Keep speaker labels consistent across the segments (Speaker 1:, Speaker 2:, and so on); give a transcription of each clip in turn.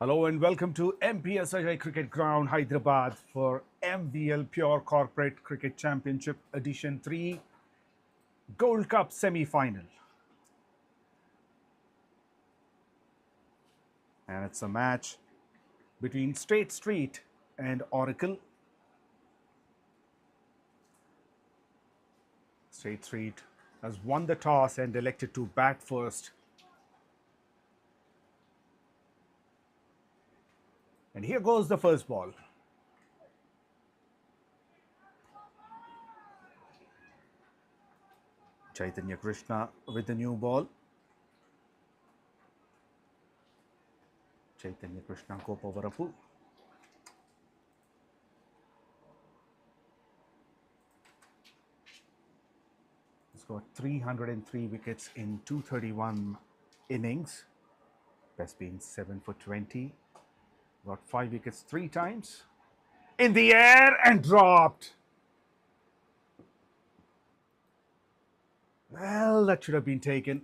Speaker 1: Hello and welcome to 𝗵𝗶𝗃𝗲 Cricket Ground, Hyderabad for MVL Pure Corporate Cricket Championship Edition 3 Gold Cup semi-final. And it's a match between State Street and Oracle. State Street has won the toss and elected to bat first. And here goes the first ball. Chaitanya Krishna with the new ball. Chaitanya Krishna 𝗃𝗶𝗃𝗵. He's got 303 wickets in 231 innings. Best being 7 for 20. Got 5 wickets 3 times. In the air and dropped. Well, that should have been taken.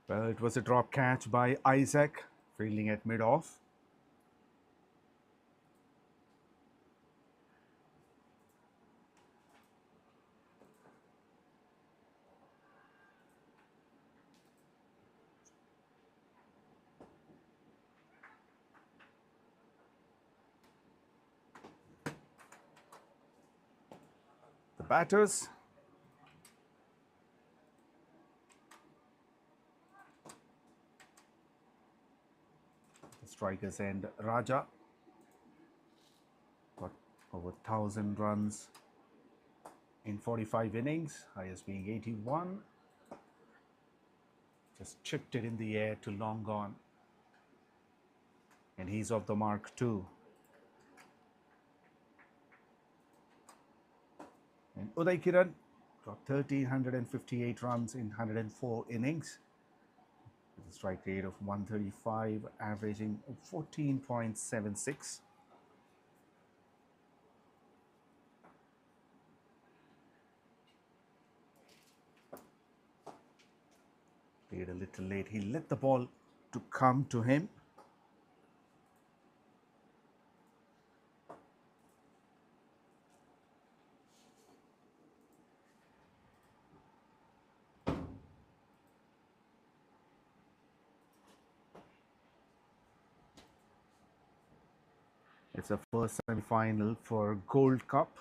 Speaker 1: Well, it was a drop catch by Isaac, fielding at mid-off. The batters. The strikers and Raja. Got over 1,000 runs in 45 innings, highest being 81. Just chipped it in the air to long gone. And he's off the mark too. And Uday Kiran got 1,358 runs in 104 innings. With a strike rate of 135, averaging 14.76. Played a little late. He let the ball to come to him. It's a first semi-final for Gold Cup.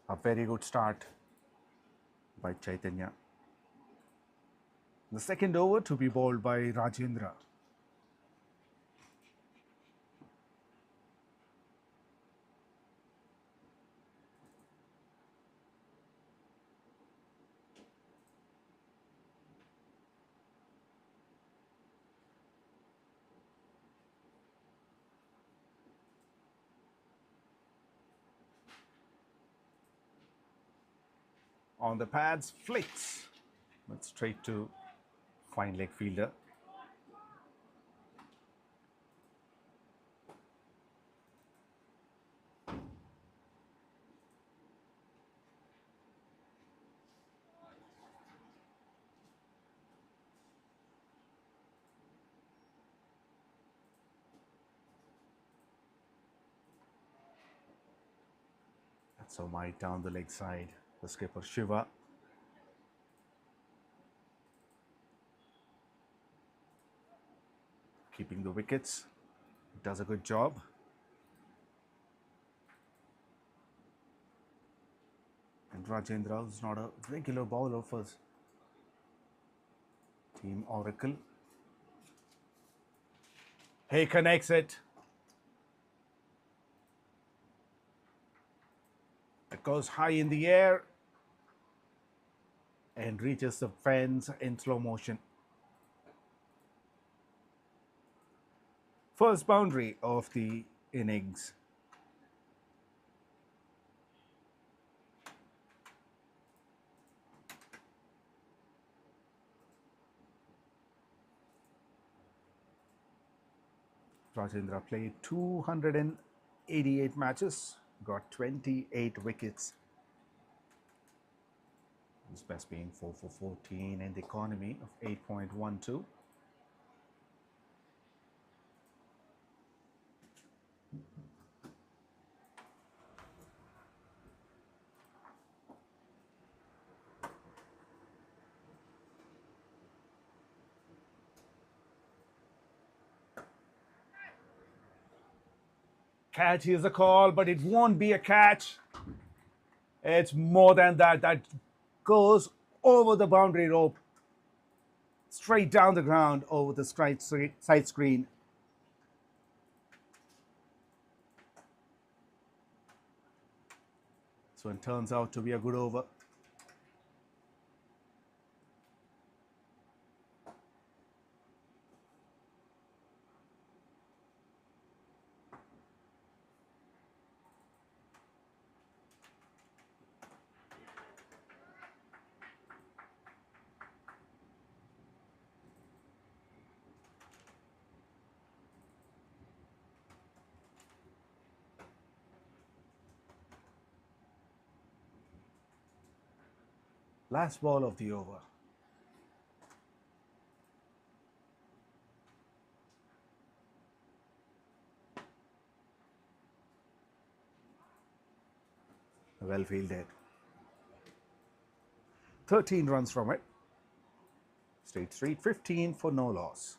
Speaker 1: A very good start by Chaitanya. The second over to be bowled by Rajendra. On the pads, flicks, but straight to fine leg fielder. That's so might down the leg side. The skipper Shiva. Keeping the wickets. Does a good job. And Rajendra is not a regular bowler for Team Oracle. He connects it. It goes high in the air and reaches the fence in slow motion. First boundary of the innings. Rajendra played 288 matches, got 28 wickets. His best being 4 for 14 and the economy of 8.12. Catch is a call, but it won't be a catch. It's more than that. That goes over the boundary rope, straight down the ground over the side screen. So it turns out to be a good over. Last ball of the over. Well fielded. 13 runs from it. Stayed straight, 15 for no loss.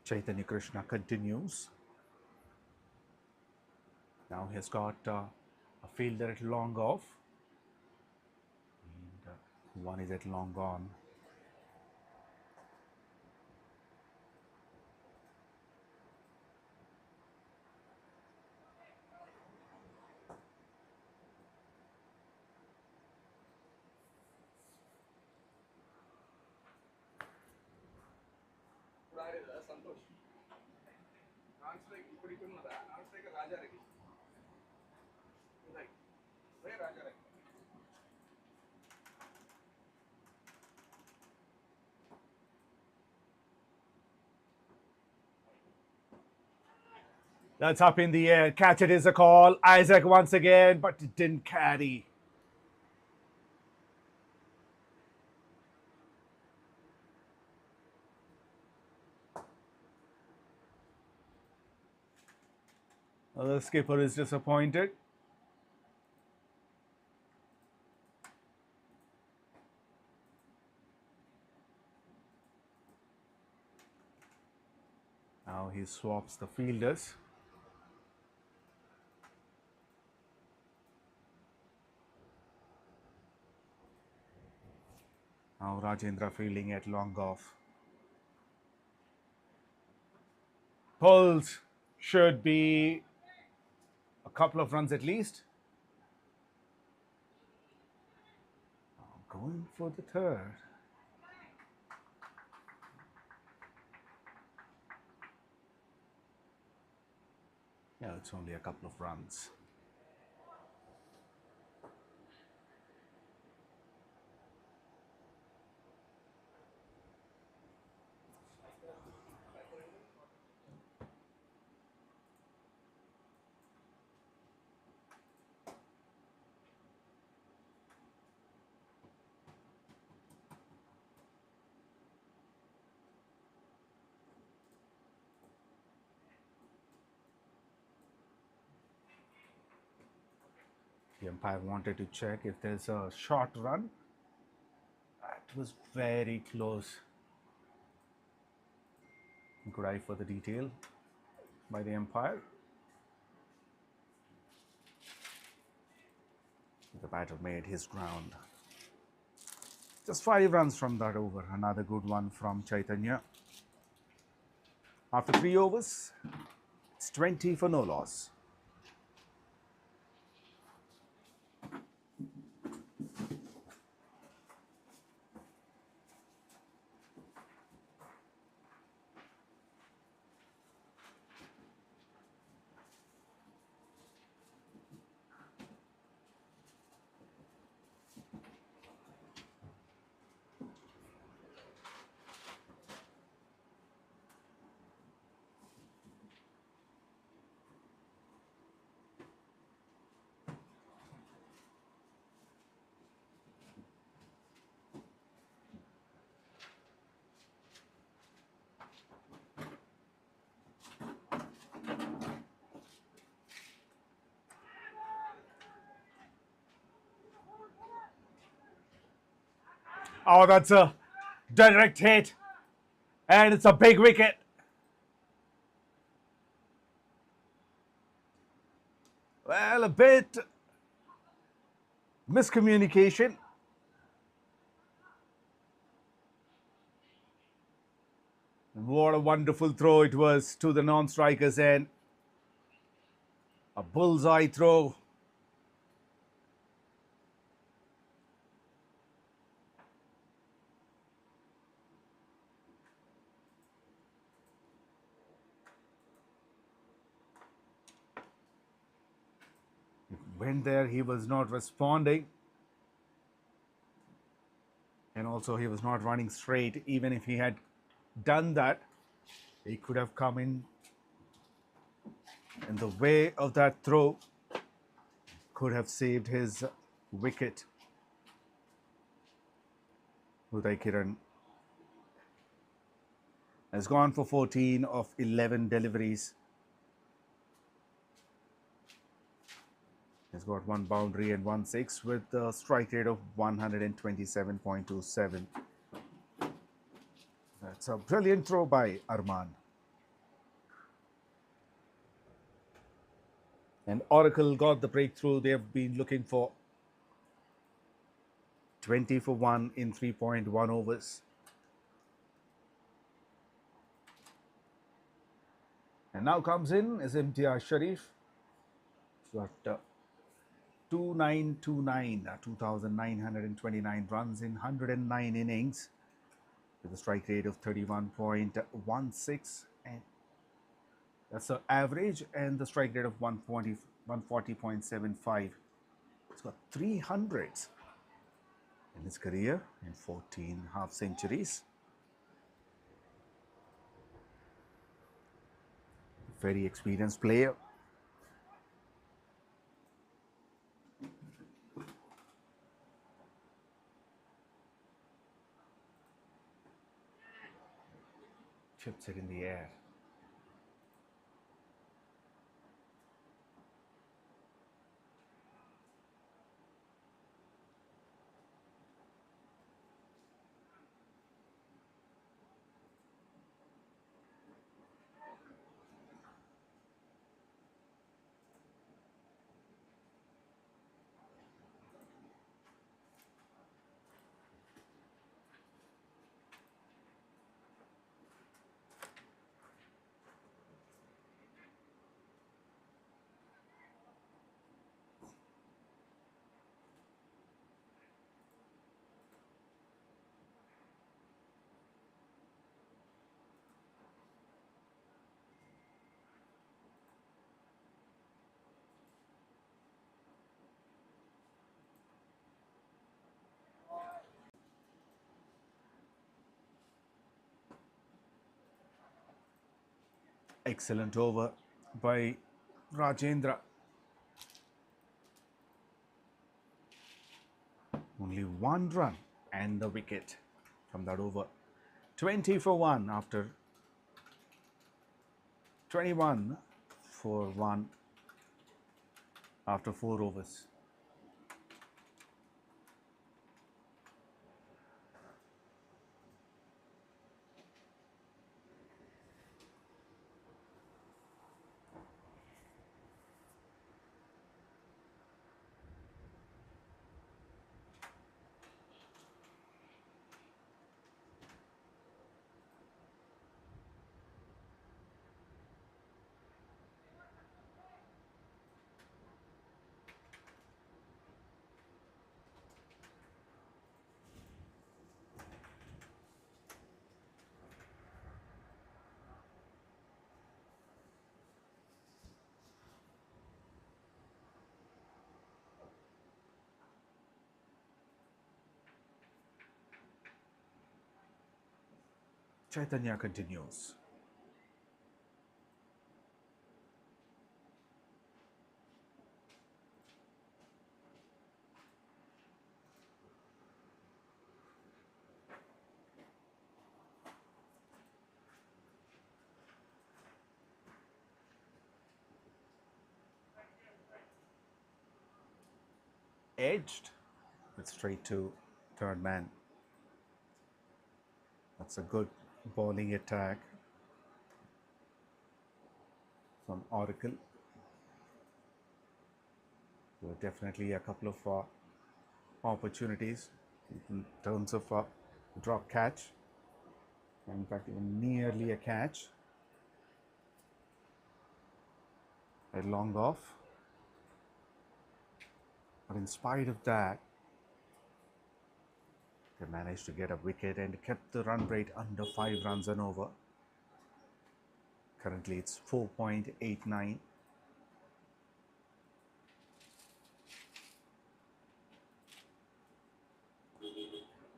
Speaker 1: Chaitanya Krishna continues. Now he's got a fielder at long off. And one is at long on. That's up in the air. Catch it is a call. Isaac once again, but it didn't carry. The skipper is disappointed. Now he swaps the fielders. Now Rajendra fielding at long off. Pulls should be a couple of runs at least. Going for the third. Yeah, it's only a couple of runs. The umpire wanted to check if there's a short run. That was very close. Good eye for the detail by the umpire. The batter made his ground. Just 5 runs from that over. Another good one from Chaitanya. After 3 overs, it's 20 for no loss. Oh, that's a direct hit. And it's a big wicket. Well, a bit miscommunication. And what a wonderful throw it was to the non-striker's end. A bullseye throw. Went there, he was not responding. And also he was not running straight. Even if he had done that, he could have come in the way of that throw. Could have saved his wicket. 𝗬𝗃𝗃 has gone for 14 of 11 deliveries. He's got 1 boundary and 1 6 with a strike rate of 127.27. That's a brilliant throw by Arman. And Oracle got the breakthrough they've been looking for. 20 for 1 in 3.1 overs. And now comes in is Imtiaz Sharif. He's got 2929, 2,929 runs in 109 innings with a strike rate of 31.16, and that's the average, and the strike rate of 140.75. He's got 300s in his career and 14 half centuries. Very experienced player. Chips it in the air. Excellent over by Rajendra. Only one run and the wicket from that over. 20 for 1 after 21 for 1 after 4 overs. Chaitanya continues. Edged, but straight to third man. That's a good bowling attack from Oracle. There were definitely a couple of opportunities in terms of drop catch. In fact, even nearly a catch. A long off. But in spite of that, they managed to get a wicket and kept the run rate under 5 runs and over. Currently, it's 4.89.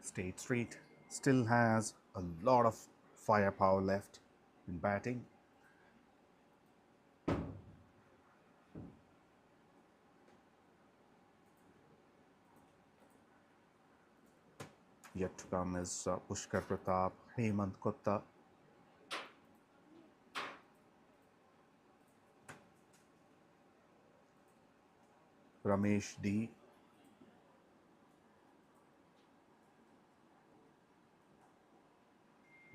Speaker 1: State Street still has a lot of firepower left in batting. Yet to come is Pushkar Pratap, Hemant Kotta, Ramesh D,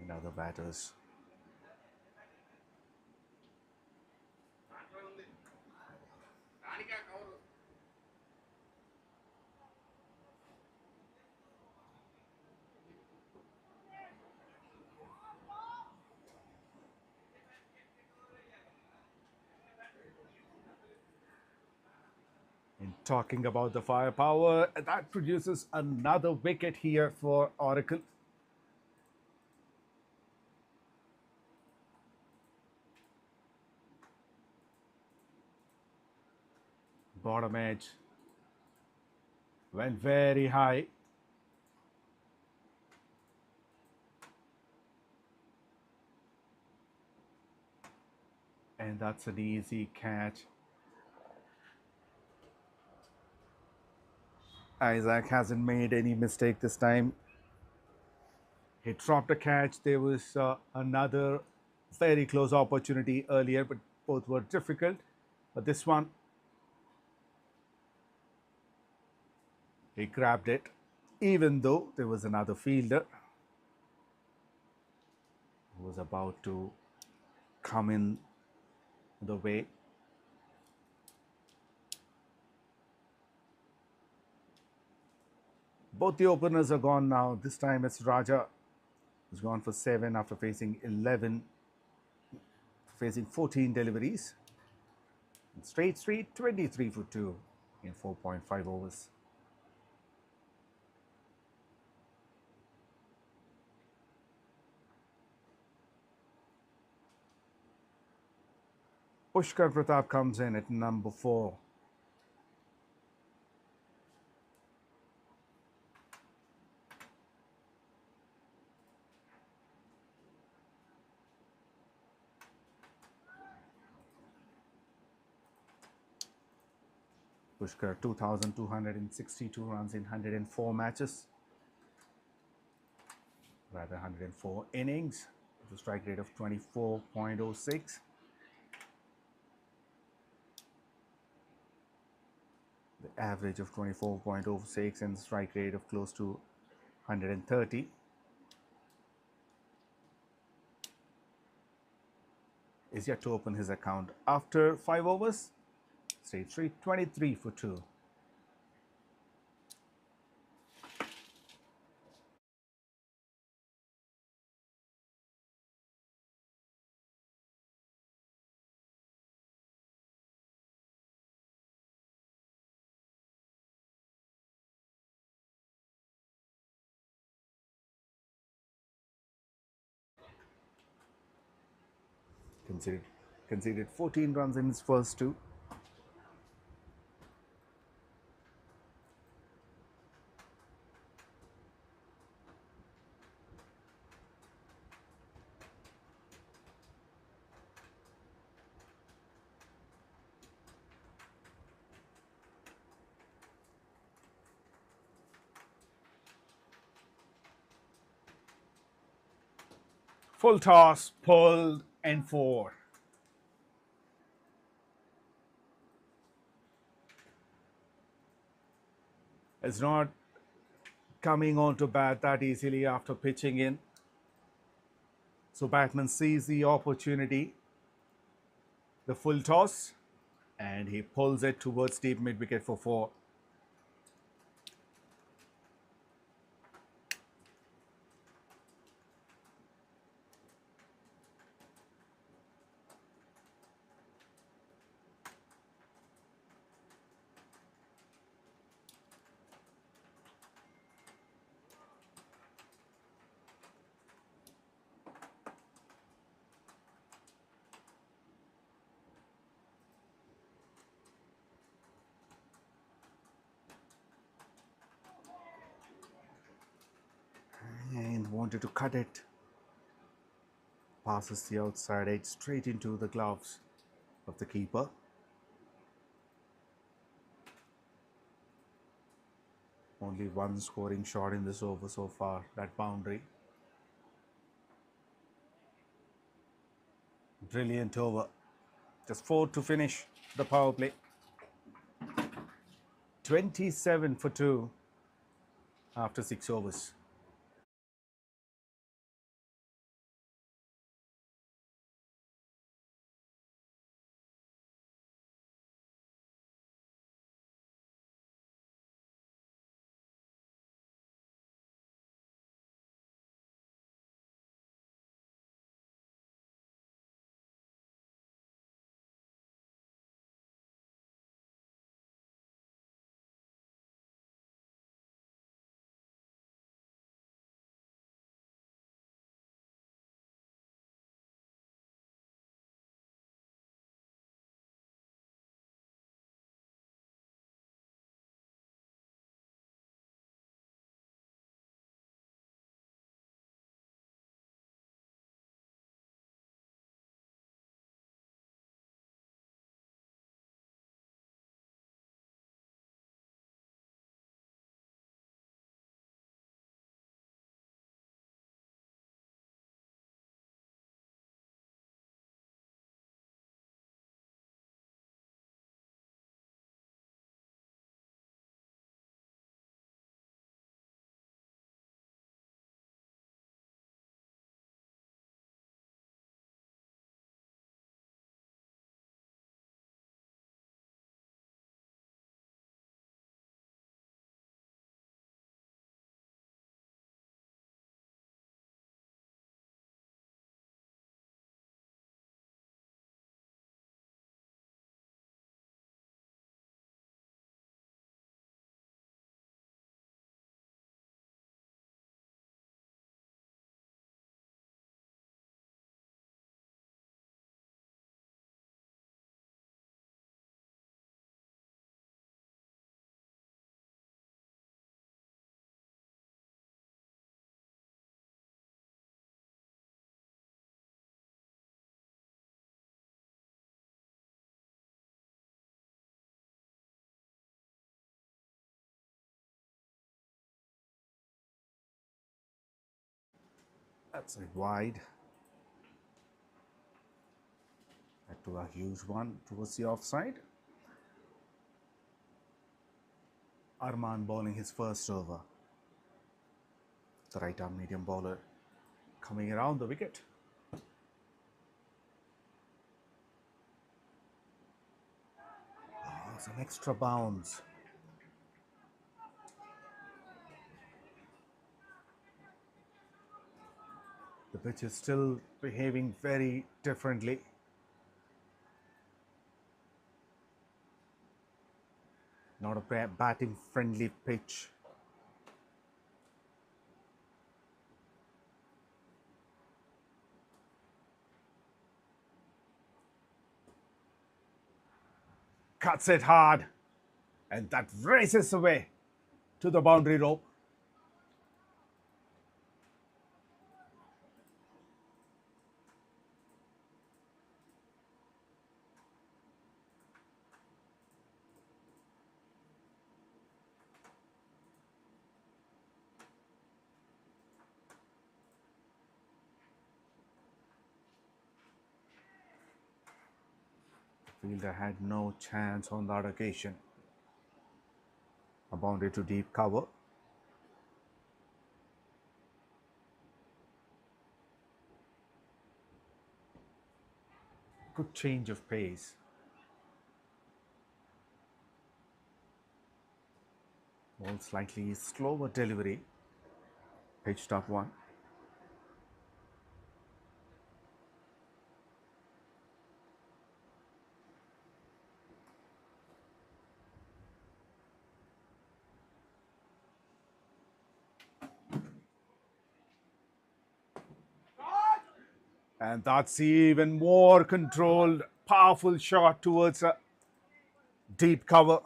Speaker 1: and other batters. In talking about the firepower, that produces another wicket here for Oracle. Bottom edge went very high. And that's an easy catch. Isaac hasn't made any mistake this time. He dropped a catch. There was another very close opportunity earlier, but both were difficult. But this one, he grabbed it, even though there was another fielder who was about to come in the way. Both the openers are gone now. This time it's Raja, who's gone for 7 after facing 11, facing 14 deliveries. Straight Street, 23 for 2 in 4.5 overs. Pushkar Pratap comes in at number 4. Pushkar 2,262 runs in 104 matches, rather 104 innings, with a strike rate of 24.06. The average of 24.06 and strike rate of close to 130. Is yet to open his account after 5 overs. Stage 3, 23 for 2. Conceded 14 runs in his first 2. Full toss, pulled, and 4. It's not coming onto bat that easily after pitching in. So batsman sees the opportunity, the full toss, and he pulls it towards deep mid wicket for 4. And wanted to cut it. Passes the outside edge straight into the gloves of the keeper. Only one scoring shot in this over so far, that boundary. Brilliant over. Just 4 to finish the power play. 27 for 2 after 6 overs. Outside wide. Back to a huge one towards the offside. Arman bowling his first over. The right-arm medium bowler coming around the wicket. Oh, some extra bounce. The pitch is still behaving very differently. Not a batting friendly pitch. Cuts it hard, and that races away to the boundary rope. The fielder had no chance on that occasion. A boundary to deep cover. Good change of pace. Ball slightly slower delivery. Pitched up one. And that's even more controlled, powerful shot towards a deep cover.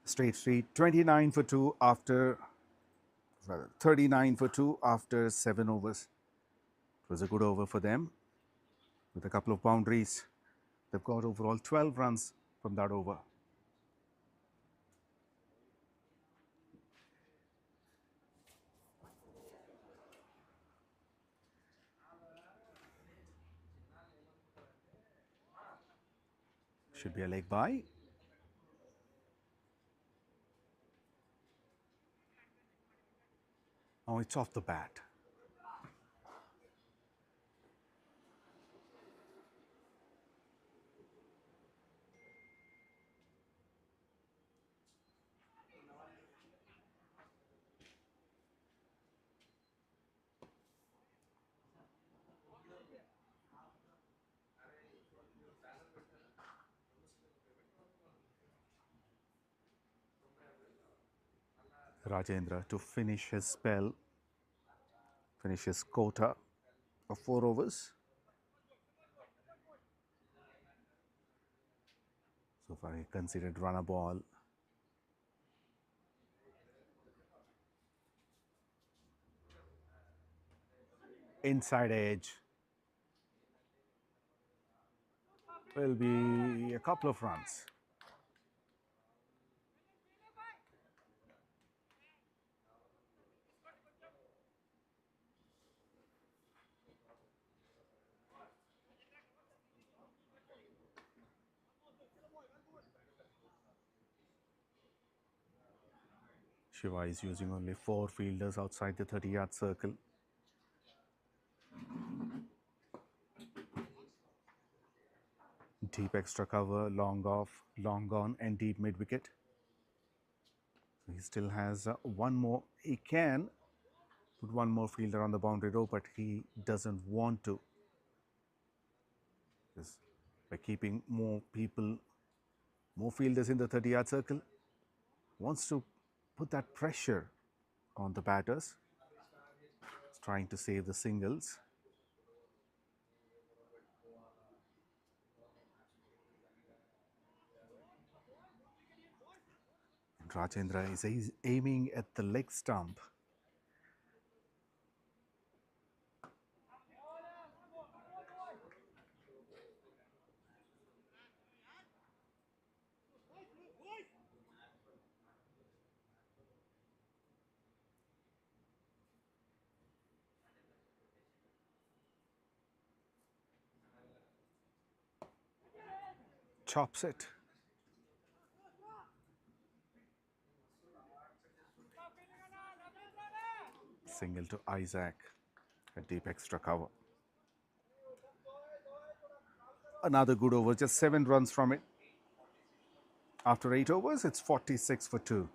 Speaker 1: Straight street, 29 for 2 after, 39 for 2 after 7 overs. It was a good over for them with a couple of boundaries. They've got overall 12 runs from that over. Should be a leg by. Oh, it's off the bat. Rajendra to finish his spell, finish his quota of 4 overs. So far he considered run a ball. Inside edge. Will be a couple of runs. Shiva is using only 4 fielders outside the 30-yard circle. Deep extra cover, long off, long on, and deep mid wicket. So he still has one more. He can put one more fielder on the boundary row, but he doesn't want to. Just by keeping more people, more fielders in the 30-yard circle, wants to put that pressure on the batters. He's trying to save the singles. And Rajendra is aiming at the leg stump. Chops it. Single to Isaac, a deep extra cover. Another good over, just 7 runs from it. After 8 overs, it's 46 for 2.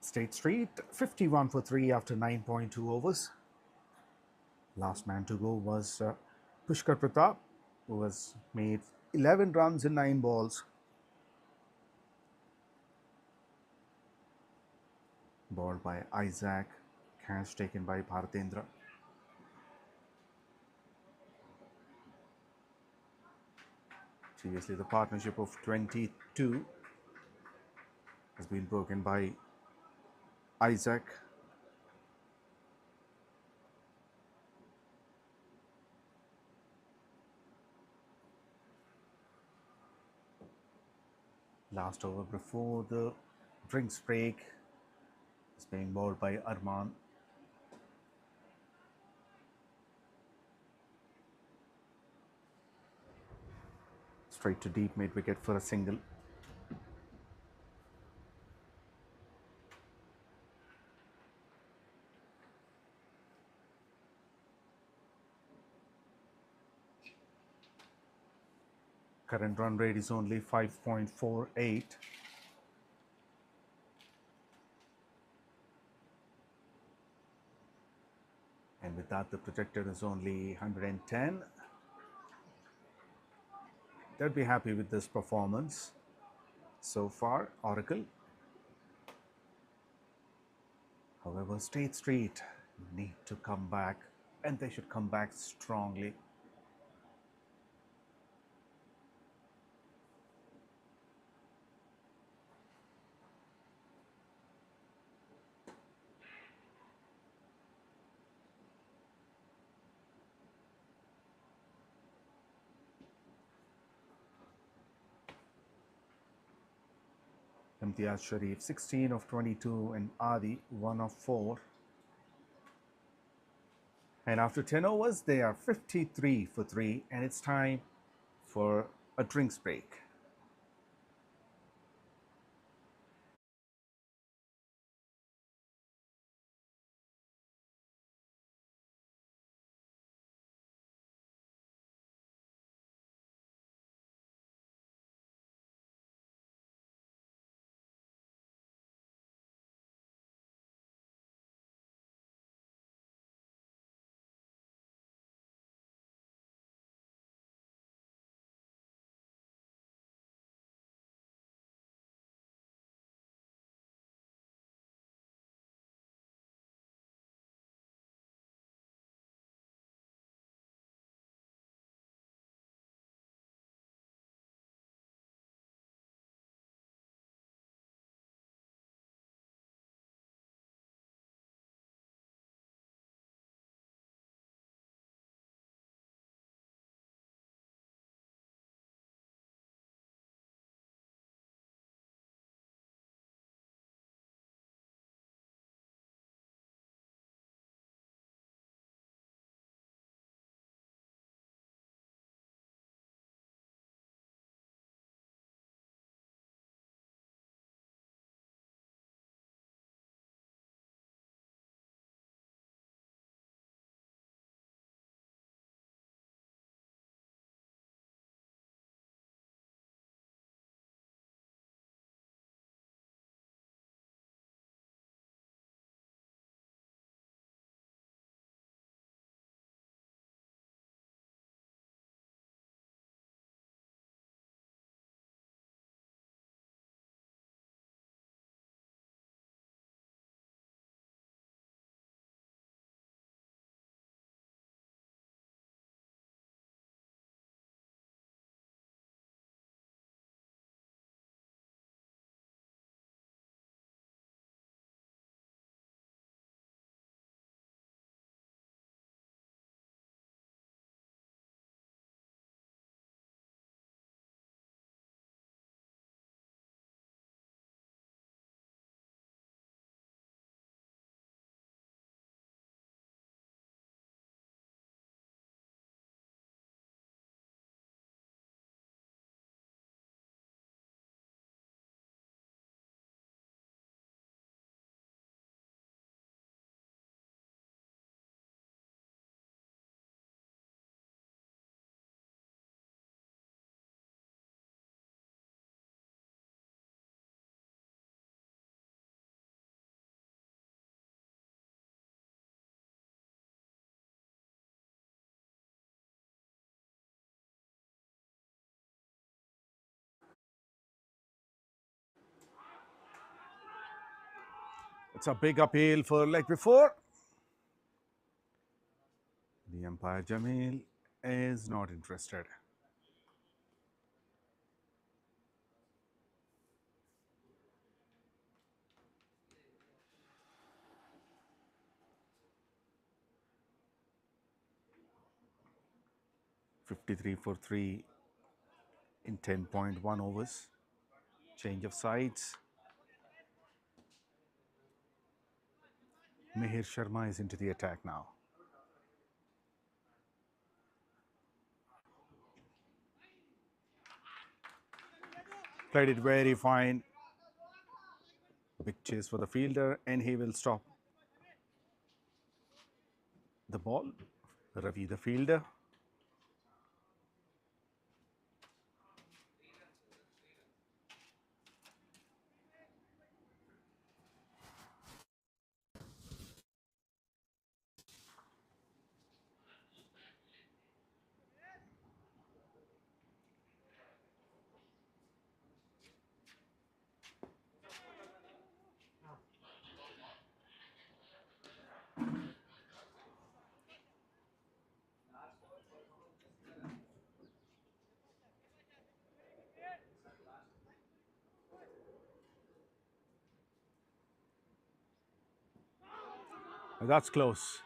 Speaker 1: State Street 51 for 3 after 9.2 overs. Last man to go was Pushkar Pratap, who has made 11 runs in 9 balls. Balled by Isaac, catch taken by Bharatendra. Previously, the partnership of 22 has been broken by Isaac. Last over before the drinks break is being bowled by Arman. Straight to deep mid wicket for a single. Current run rate is only 5.48. And with that, the projected is only 110. They'd be happy with this performance so far, Oracle. However, State Street need to come back, and they should come back strongly. Imtiaz Sharif 16 of 22 and Adi 1 of 4. And after 10 overs, they are 53 for 3, and it's time for a drinks break. It's a big appeal for like before. The umpire Jamil is not interested. '53 for 3 in 10.1 overs. Change of sides. Mihir Sharma is into the attack now. Played it very fine. Big chase for the fielder, and he will stop the ball. Ravi the fielder. That's close.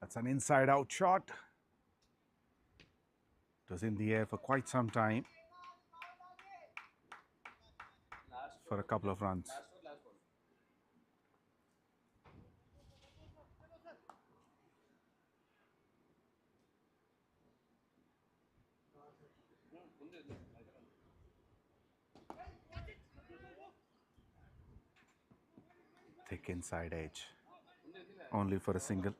Speaker 1: That's an inside-out shot. It was in the air for quite some time. For a couple of runs. Thick inside edge. Only for a single.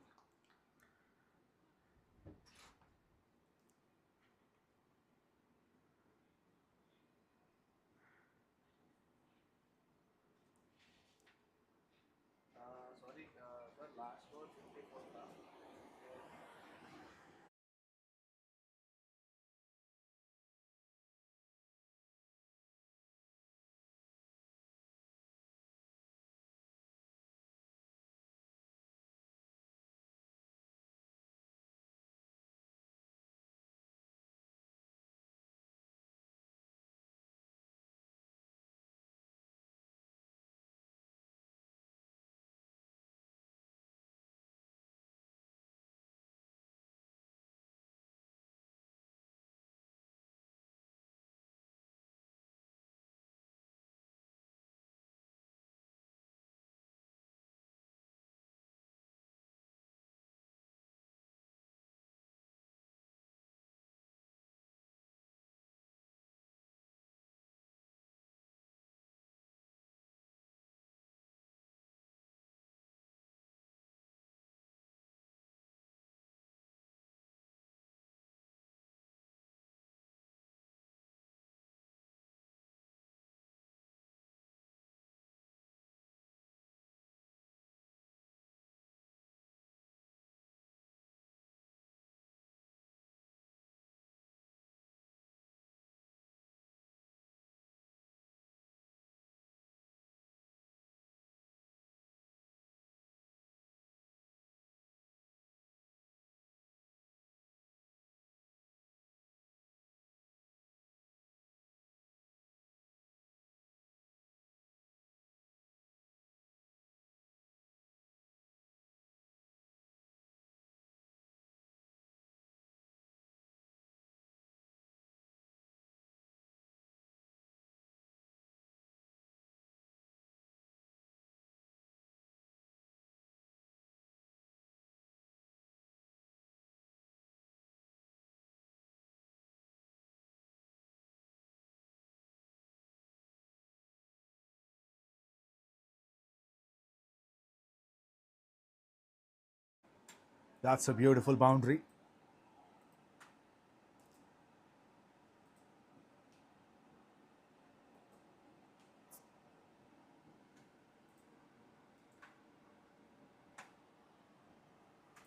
Speaker 1: That's a beautiful boundary.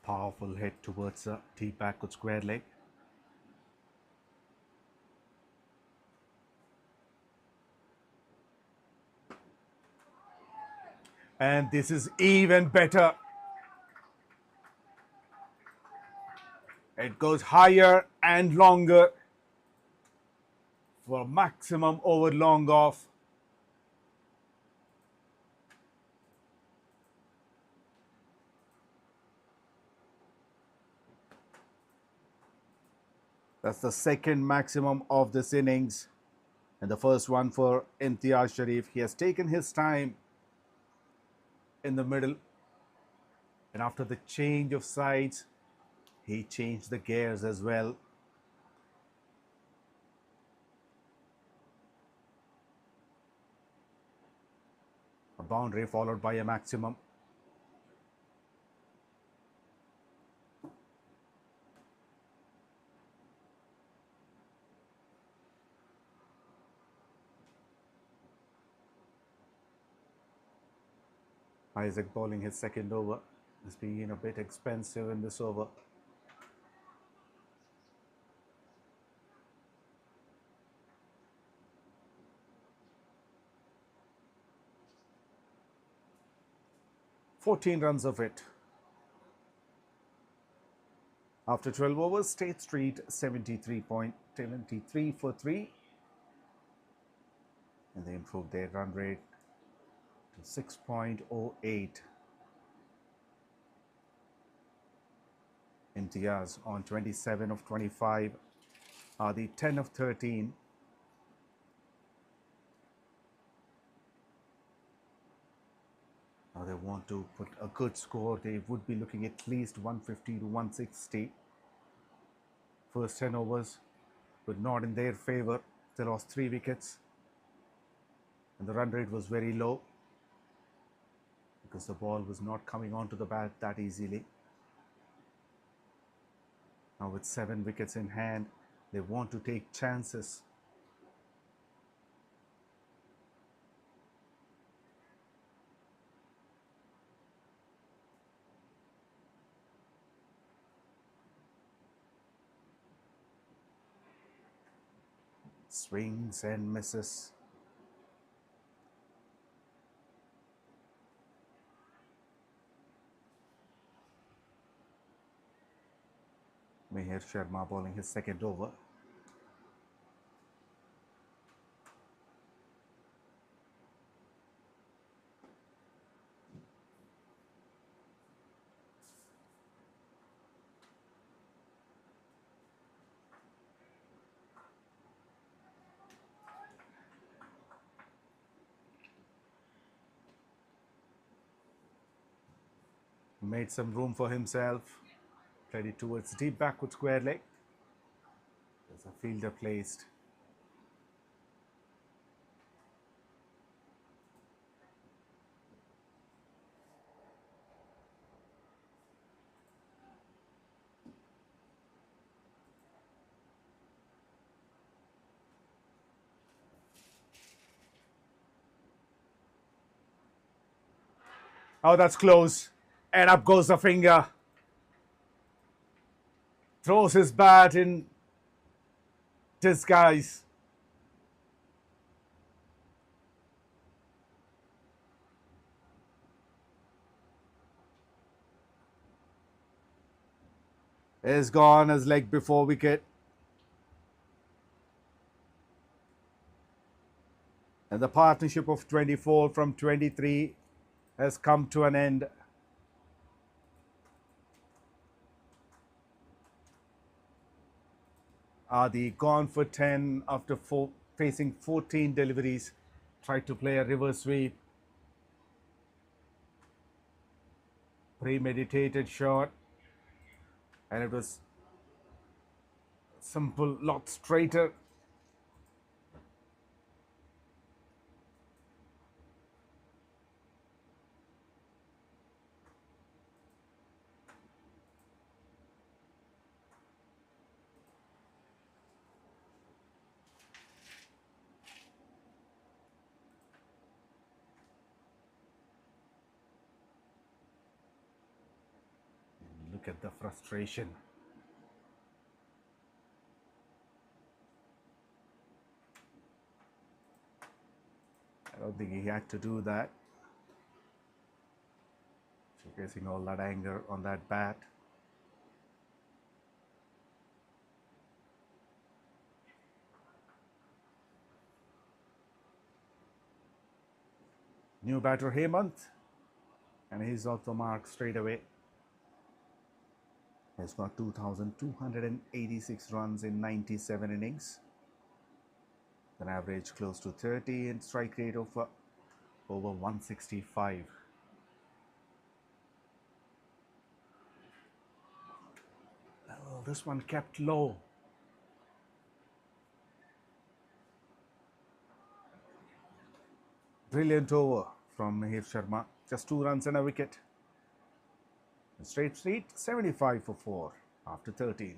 Speaker 1: Powerful hit towards the deep backward square leg. And this is even better. It goes higher and longer for maximum over long off. That's the second maximum of this innings. And the first one for Imtiaz Sharif. He has taken his time in the middle. And after the change of sides, he changed the gears as well. A boundary followed by a maximum. Isaac bowling his second over. It's been a bit expensive in this over. "14 runs of it. After 12 overs, State Street 73 for 3. And they improved their run rate to 6.08. Imtiaz on 27 of 25. Adi 10 of 13. Now they want to put a good score. They would be looking at least 150 to 160. First 10 overs, but not in their favor. They lost 3 wickets. And the run rate was very low because the ball was not coming onto the bat that easily. Now with 7 wickets in hand, they want to take chances. Swings and misses. Mihir Sharma bowling his second over. Made some room for himself. Played it towards deep backward square leg. There's a fielder placed. Oh, that's close. And up goes the finger. Throws his bat in disguise. Is gone as leg before wicket. And the partnership of 24 from 23 has come to an end. Adi gone for 10 after facing 14 deliveries. Tried to play a reverse sweep. Premeditated shot. And it was simple, lot straighter. Look at the frustration. I don't think he had to do that. Showcasing all that anger on that bat. New batter Hemant, and he's off the mark straight away. He's got 2,286 runs in 97 innings. An average close to 30 and strike rate of over 165. Well, this one kept low. Brilliant over from Mihir Sharma. Just 2 runs and a wicket. Straight street, 75 for 4 after 13.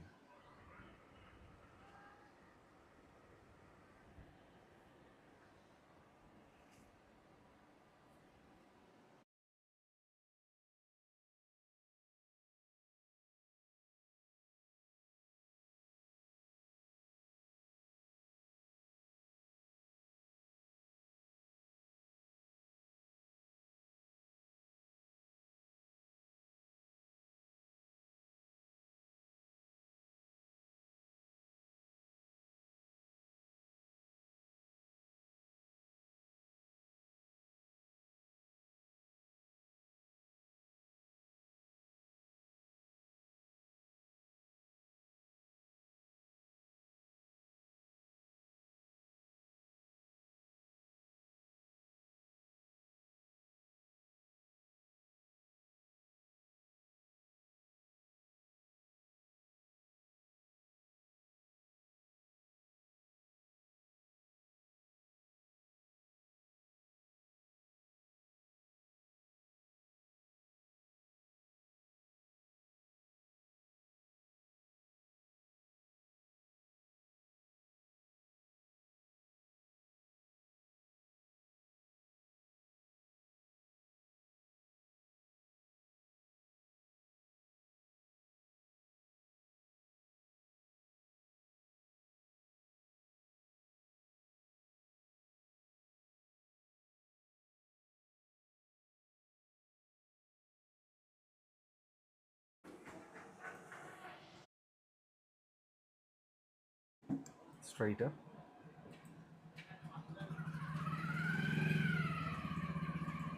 Speaker 1: Straighter.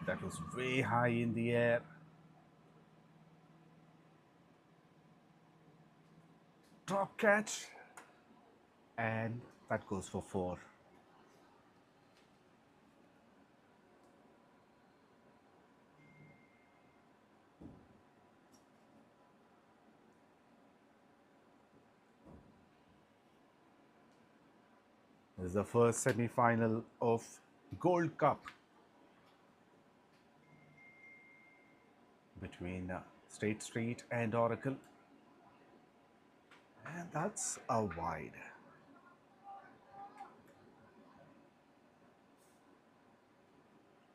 Speaker 1: That was way high in the air. Drop catch. And that goes for 4. This is the first semi-final of Gold Cup between State Street and Oracle. And that's a wide.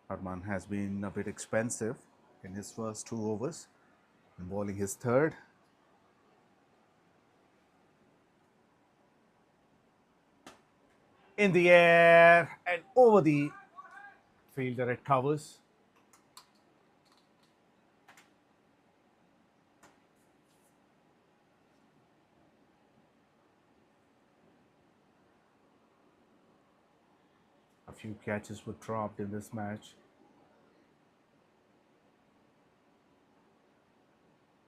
Speaker 1: Harman has been a bit expensive in his first 2 overs, bowling his 3rd. In the air and over the fielder, it covers. A few catches were dropped in this match.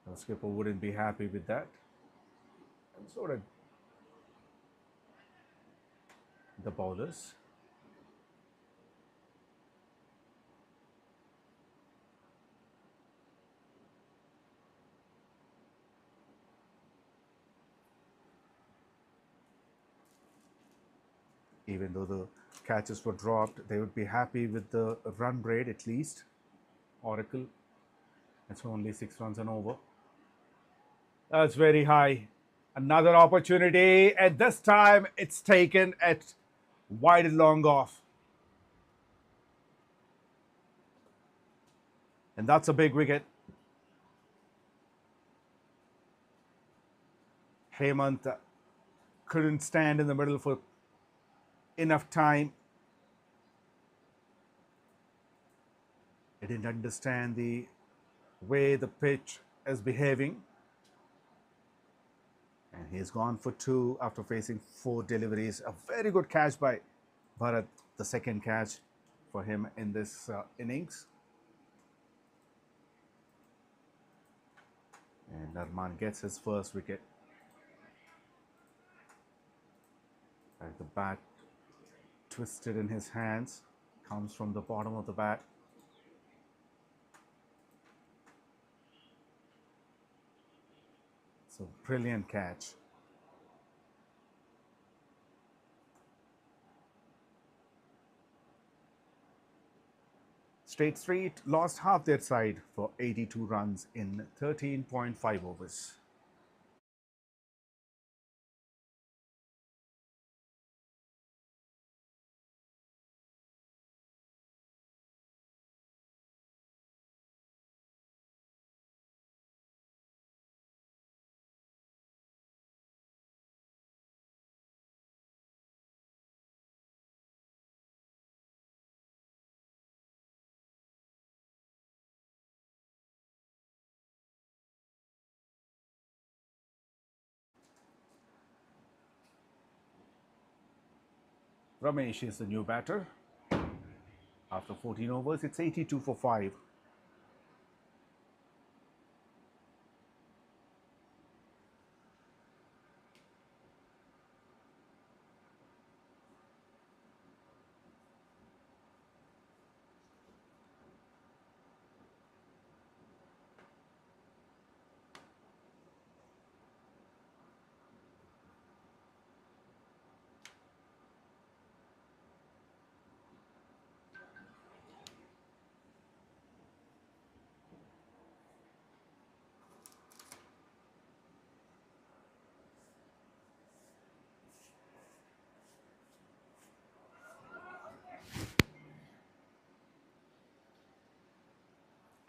Speaker 1: The skipper wouldn't be happy with that. And so did the bowlers. Even though the catches were dropped, they would be happy with the run rate at least. Oracle, it's only 6 runs and over. That's very high. Another opportunity, and this time it's taken at wide and long off. And that's a big wicket. Hemant couldn't stand in the middle for enough time. He didn't understand the way the pitch is behaving. And he's gone for 2 after facing 4 deliveries. A very good catch by Bharat, the second catch for him in this innings. And Arman gets his first wicket. As the bat twisted in his hands, comes from the bottom of the bat. It's a brilliant catch. State Street lost half their side for 82 runs in 13.5 overs. Ramesh is the new batter. After 14 overs, it's 82 for 5.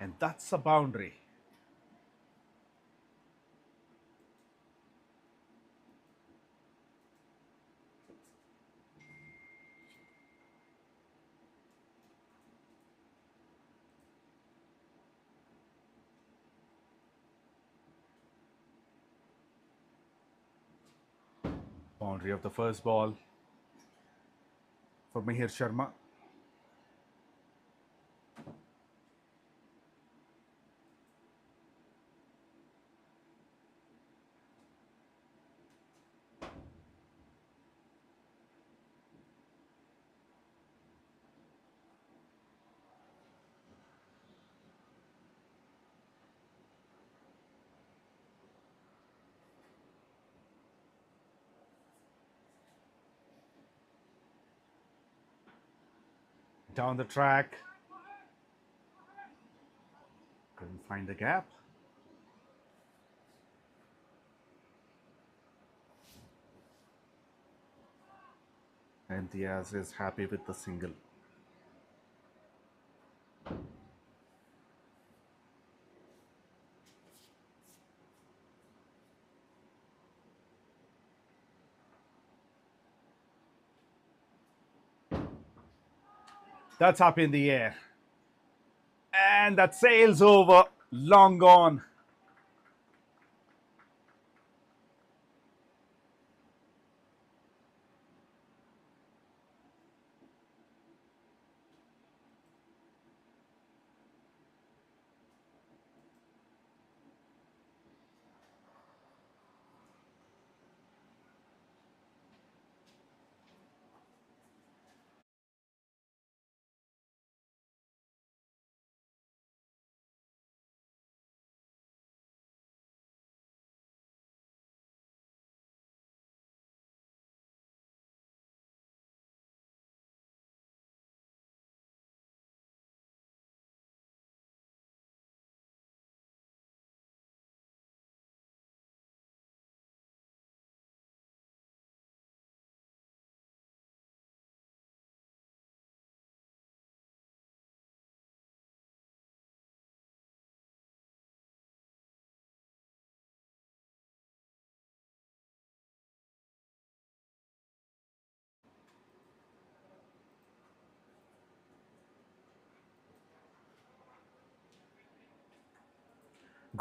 Speaker 1: And that's a boundary. Boundary of the first ball for Mihir Sharma. Down the track. Couldn't find the gap. And Diaz is happy with the single. That's up in the air. And that sails over. Long gone.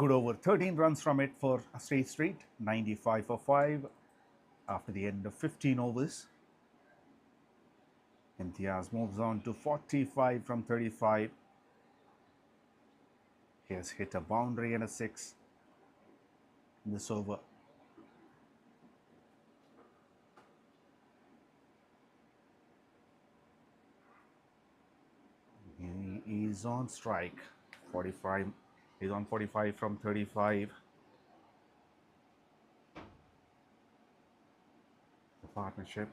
Speaker 1: good over, 13 runs from it for State Street, 95 for 5 after the end of 15 overs. Imtiaz moves on to 45 from 35. He has hit a boundary and a 6 in this over. He is on strike, 45. He's on 45 from 35. The partnership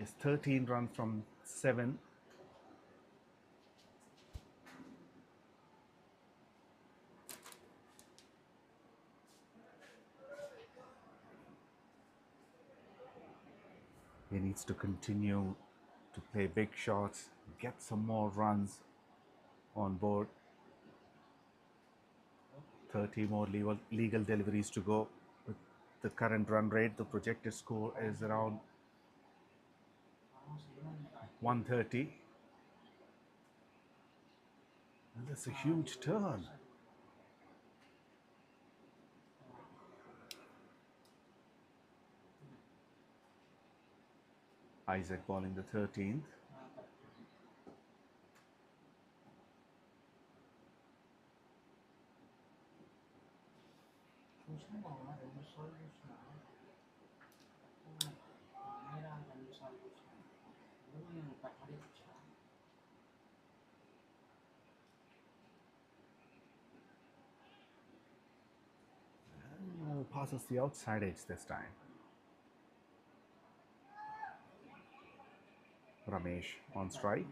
Speaker 1: is 13 runs from 7. He needs to continue to play big shots, get some more runs on board. 30 more legal deliveries to go. With the current run rate, the projected score is around 130. And that's a huge turn. Isaac bowling the 13th. Passes the outside edge this time. Ramesh on strike.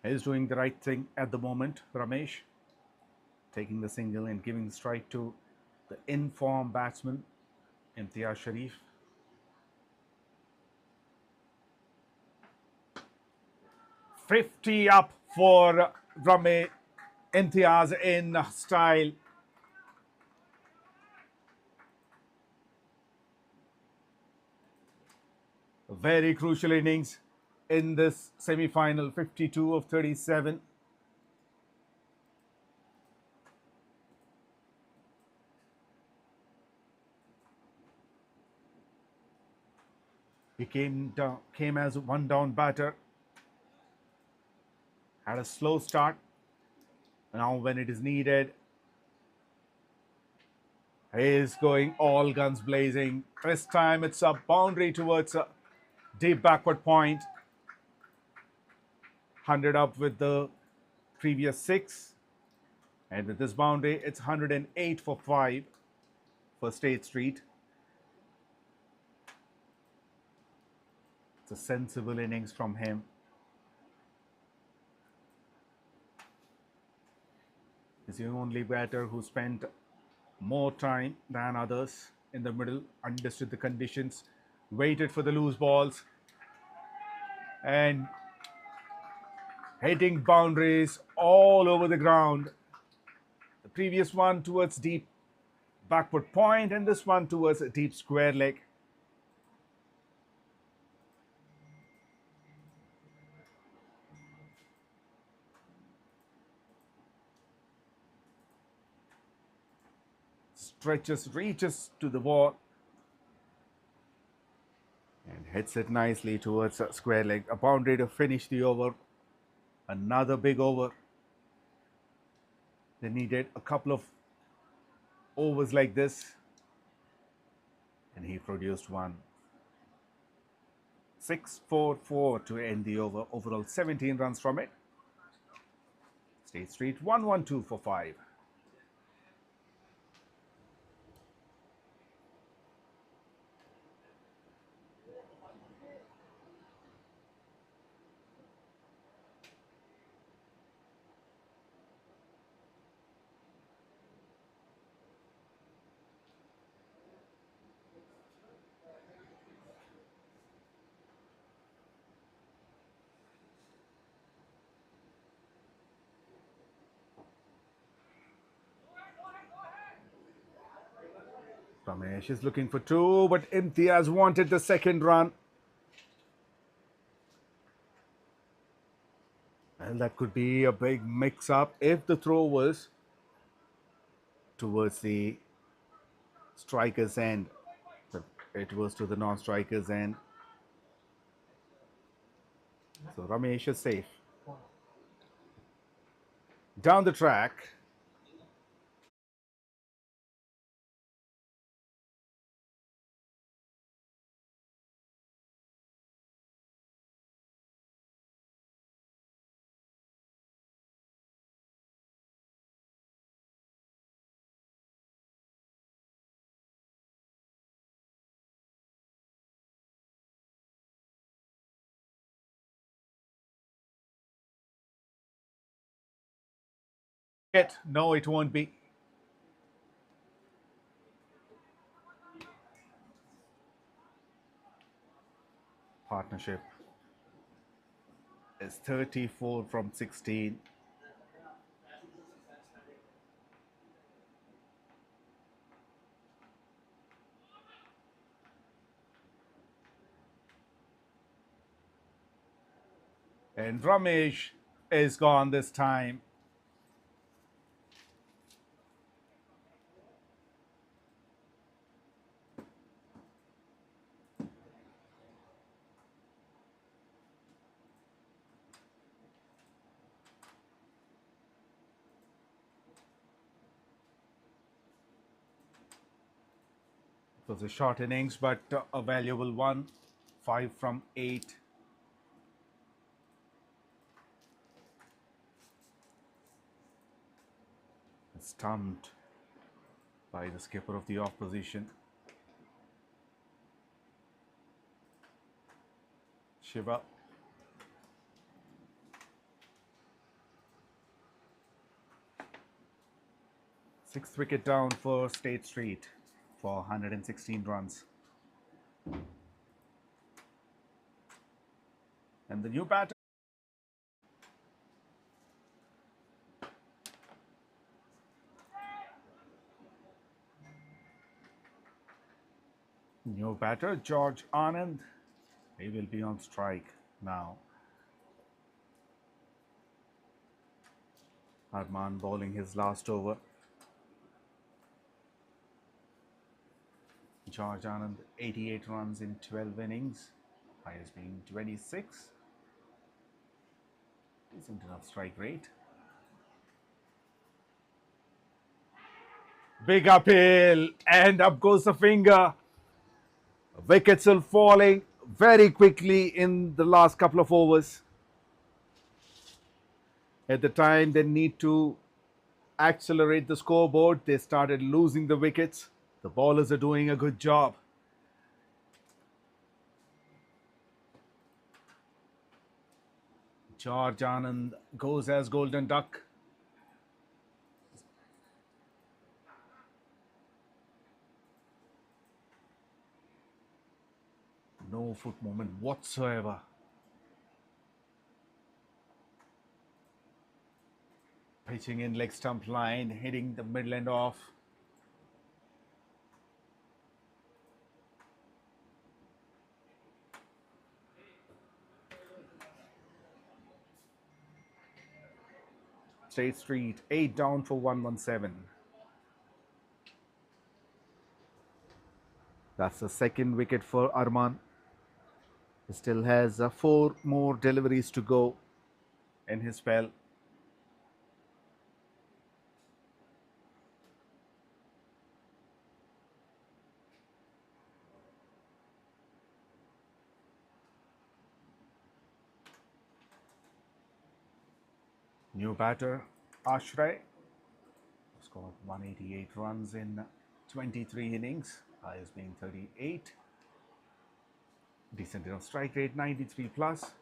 Speaker 1: He's doing the right thing at the moment, Ramesh. Taking the single and giving the strike to the in-form batsman, Imtiaz Sharif. "50 up for Ramesh Imtiaz in style. A very crucial innings in this semi-final, 52 of 37. He came as a one-down batter, had a slow start. Now when it is needed, he is going all guns blazing. This time it's a boundary towards a deep backward point. 100 up with the previous 6. And with this boundary, it's 108 for 5 for State Street. It's a sensible innings from him. He's the only batter who spent more time than others in the middle, understood the conditions, waited for the loose balls, and hitting boundaries all over the ground. The previous one towards deep backward point, and this one towards a deep square leg. Stretches, reaches to the wall, and hits it nicely towards a square leg. A boundary to finish the over. Another big over. They needed a couple of overs like this, and he produced one. 6-4-4 to end the over. Overall 17 runs from it. State Street 112 for 5. Ramesh is looking for two, but Imtiaz wanted the second run. Well, that could be a big mix-up if the throw was towards the striker's end. But it was to the non-striker's end. So Ramesh is safe. Down the track. No, it won't be. Partnership is 34 from 16. And Ramesh is gone this time. It was a short innings, but a valuable one. 5 from 8. Stumped by the skipper of the off position. Shiva. Sixth wicket down for State Street for 116 runs. And the new batter. New batter, George Anand. He will be on strike now. Arman bowling his last over. George Anand, 88 runs in 12 innings. Highest being 26. Decent enough strike rate. Big uphill, and up goes the finger. Wickets are falling very quickly in the last couple of overs. At the time they need to accelerate the scoreboard, they started losing the wickets. The bowlers are doing a good job. George Anand goes as Golden Duck. No foot movement whatsoever. Pitching in leg stump line, hitting the middle end off. State Street, 8 down for 117. That's the second wicket for Arman. He still has 4 more deliveries to go in his spell. New batter, Ashray. Scored 188 runs in 23 innings. Highest being 38. Decent enough strike rate, 93 plus.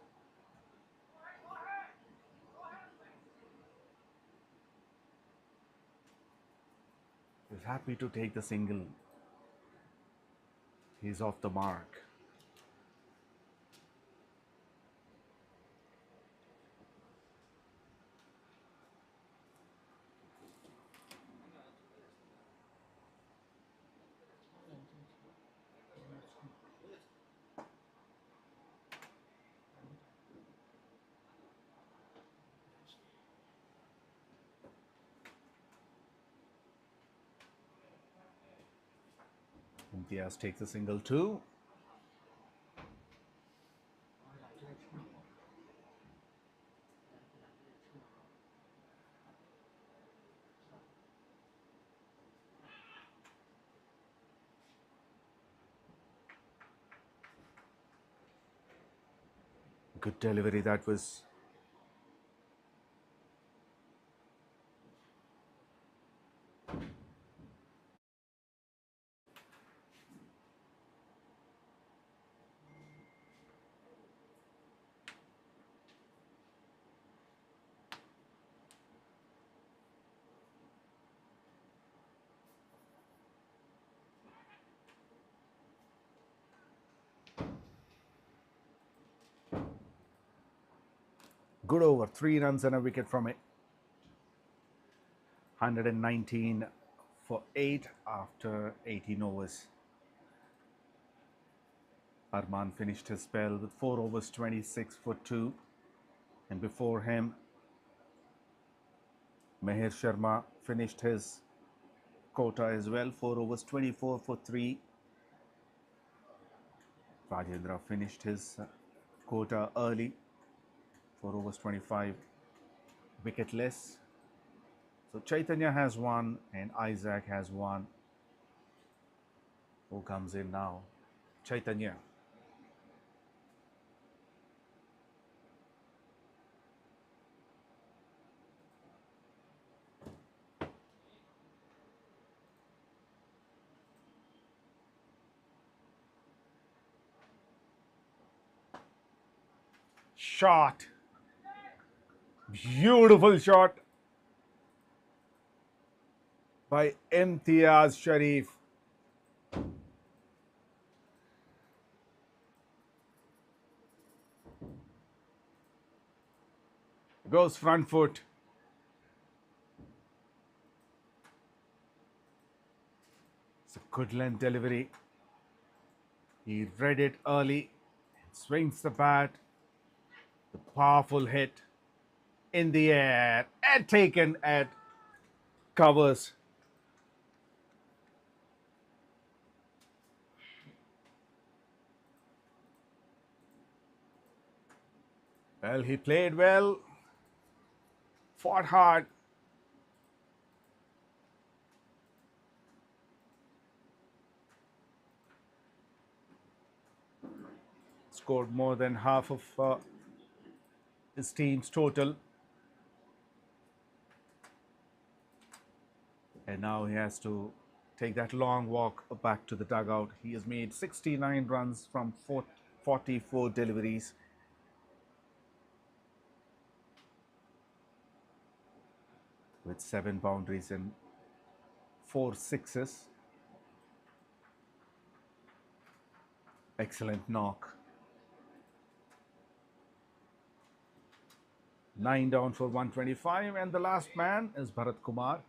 Speaker 1: He's happy to take the single. He's off the mark. Imtiaz takes a single two. Good delivery that was. Good over, 3 runs and a wicket from it. 119 for 8 after 18 overs. Arman finished his spell with 4 overs, 26 for 2. And before him, Meher Sharma finished his quota as well, 4 overs, 24 for 3. Rajendra finished his quota early, 4 overs, 25, wicketless. So Chaitanya has 1 and Isaac has 1. Who comes in now? Chaitanya. Shot. Beautiful shot by Imtiaz Sharif. Goes front foot. It's a good length delivery. He read it early, swings the bat. The powerful hit in the air and taken at covers. Well, he played well, fought hard. Scored more than half of his team's total. And now he has to take that long walk back to the dugout. He has made 69 runs from 44 deliveries. With 7 boundaries and 4 sixes. Excellent knock. 9 down for 125, and the last man is Bharat Kumar.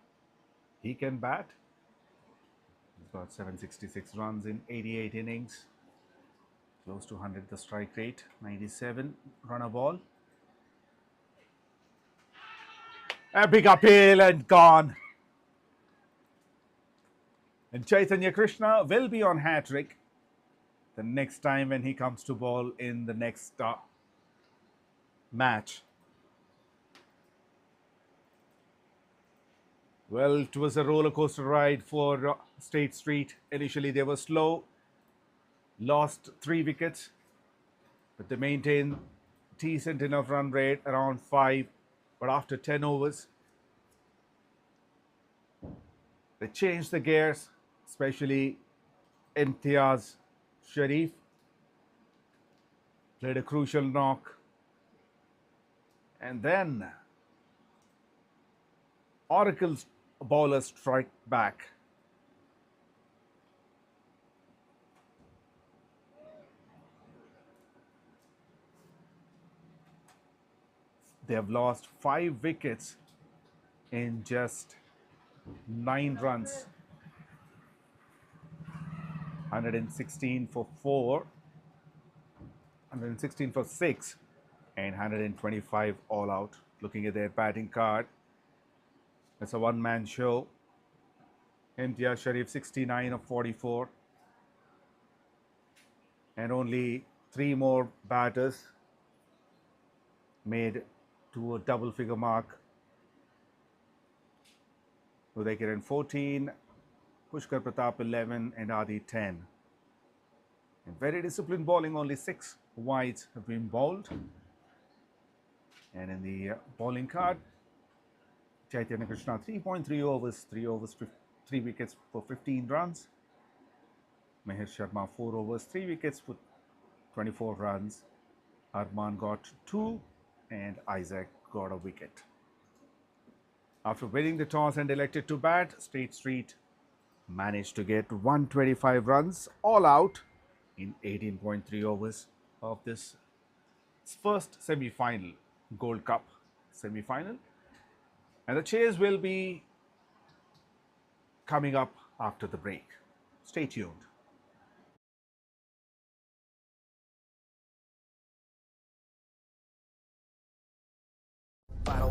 Speaker 1: He can bat. He's got 766 runs in 88 innings. Close to 100 the strike rate, 97 run a ball. A big appeal and gone. And Chaitanya Krishna will be on hat-trick the next time when he comes to ball in the next match. Well, it was a roller coaster ride for State Street. Initially, they were slow, lost 3 wickets, but they maintained decent enough run rate, around 5. But after 10 overs, they changed the gears, especially Imtiaz Sharif. Played a crucial knock. And then Oracle's bowlers strike back. They have lost 5 wickets in just 9 runs. 116 for 4, 116 for 6, and 125 all out. Looking at their batting card, it's a one-man show. Imtiaz Sharif 69 of 44, and only 3 more batters made to a double figure mark. 𝗬𝗃𝗃 14, 𝗃𝗶𝗃𝗃 11 and Adi 10. In very disciplined bowling, only 6 wides have been bowled. And in the bowling card, Chaitanya Krishna 3.3 overs, 3 wickets for 15 runs. Mahesh Sharma 4 overs, 3 wickets for 24 runs. Arman got 2 and Isaac got a wicket. After winning the toss and elected to bat, State Street managed to get 125 runs all out in 18.3 overs of this first semi-final, Gold Cup semi-final. And the chase will be coming up after the break. Stay tuned.
Speaker 2: Back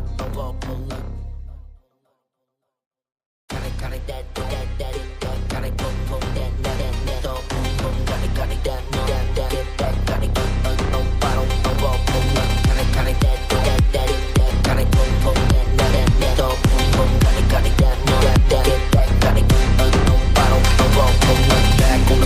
Speaker 2: on the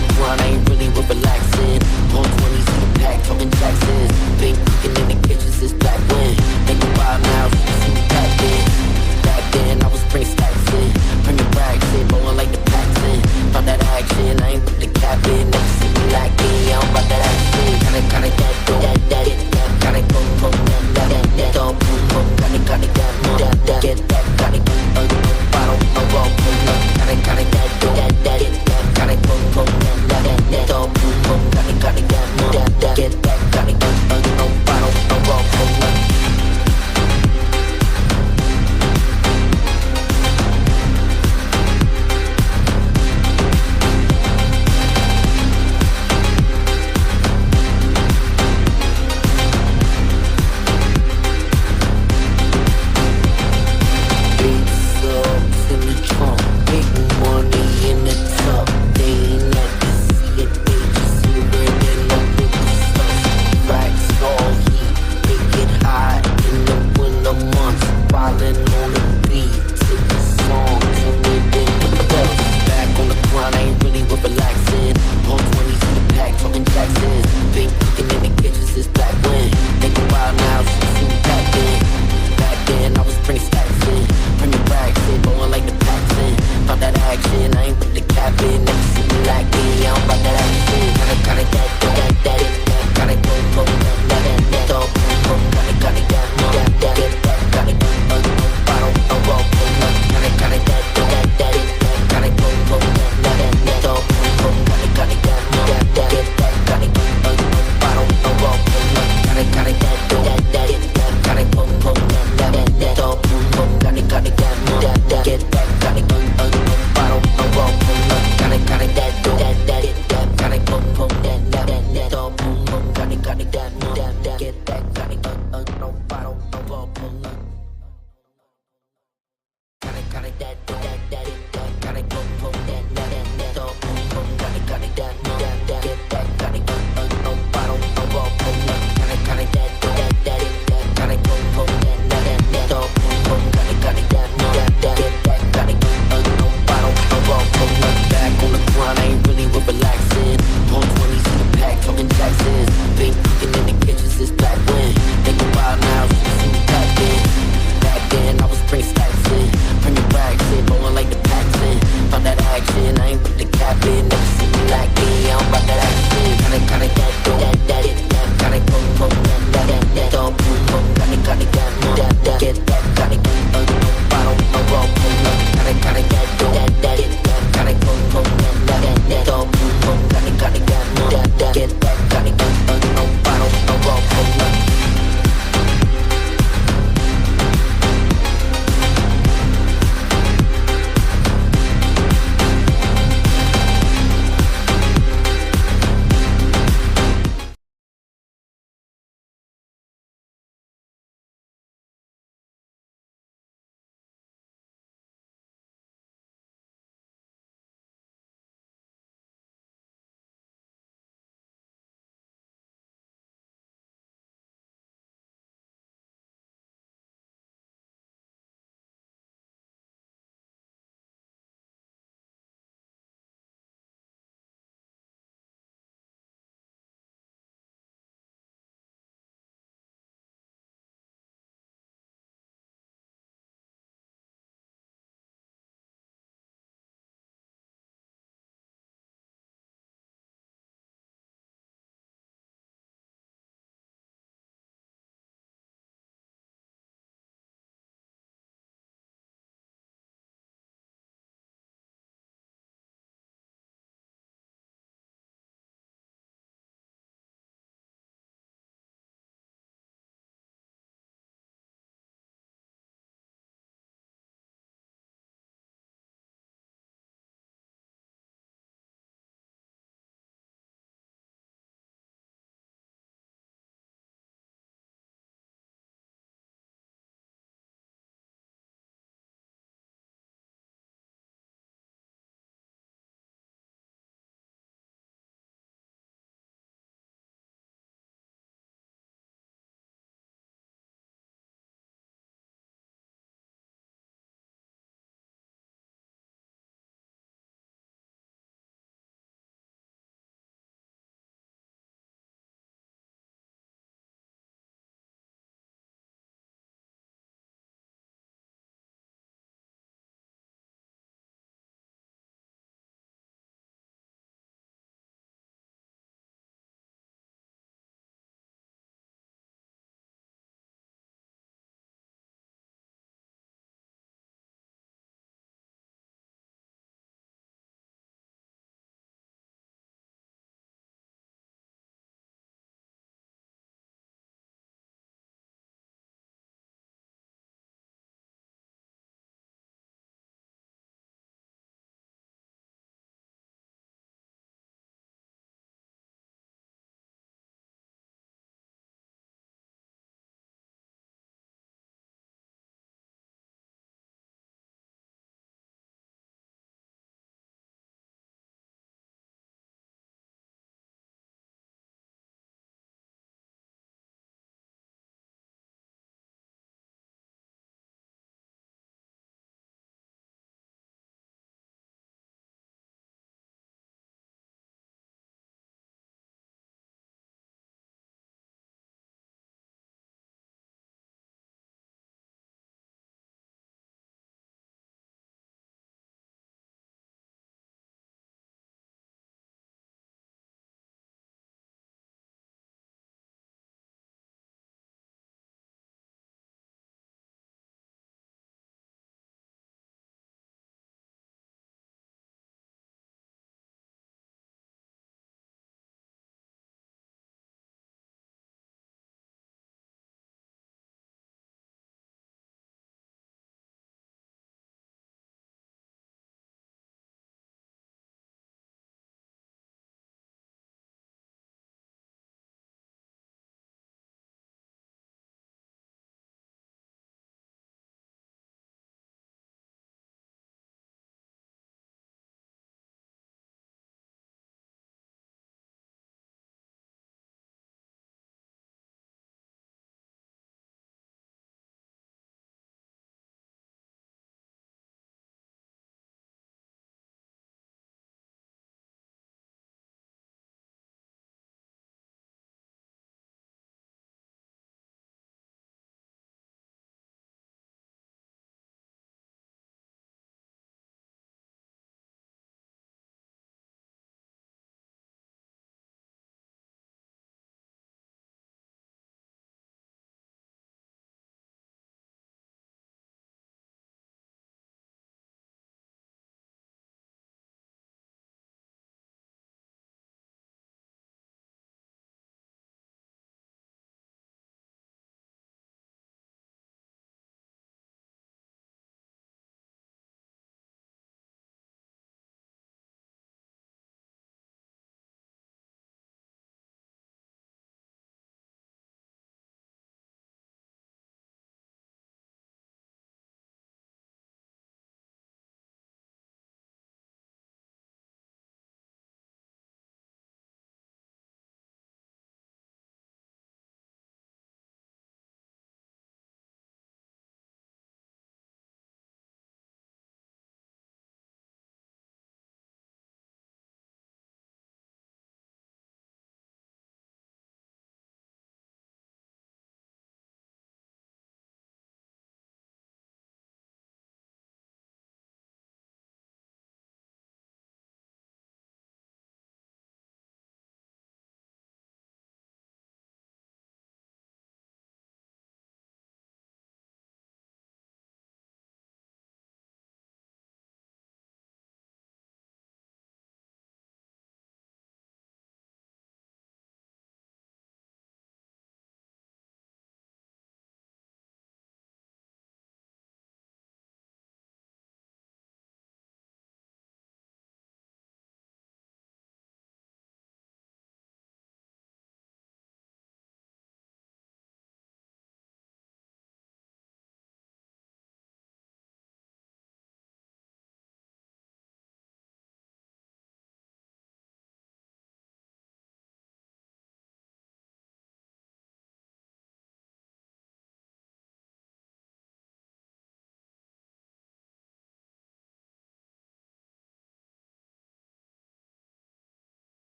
Speaker 2: grind, I ain't really with relaxing. All 20s in the pack, talking taxes. Been cooking in the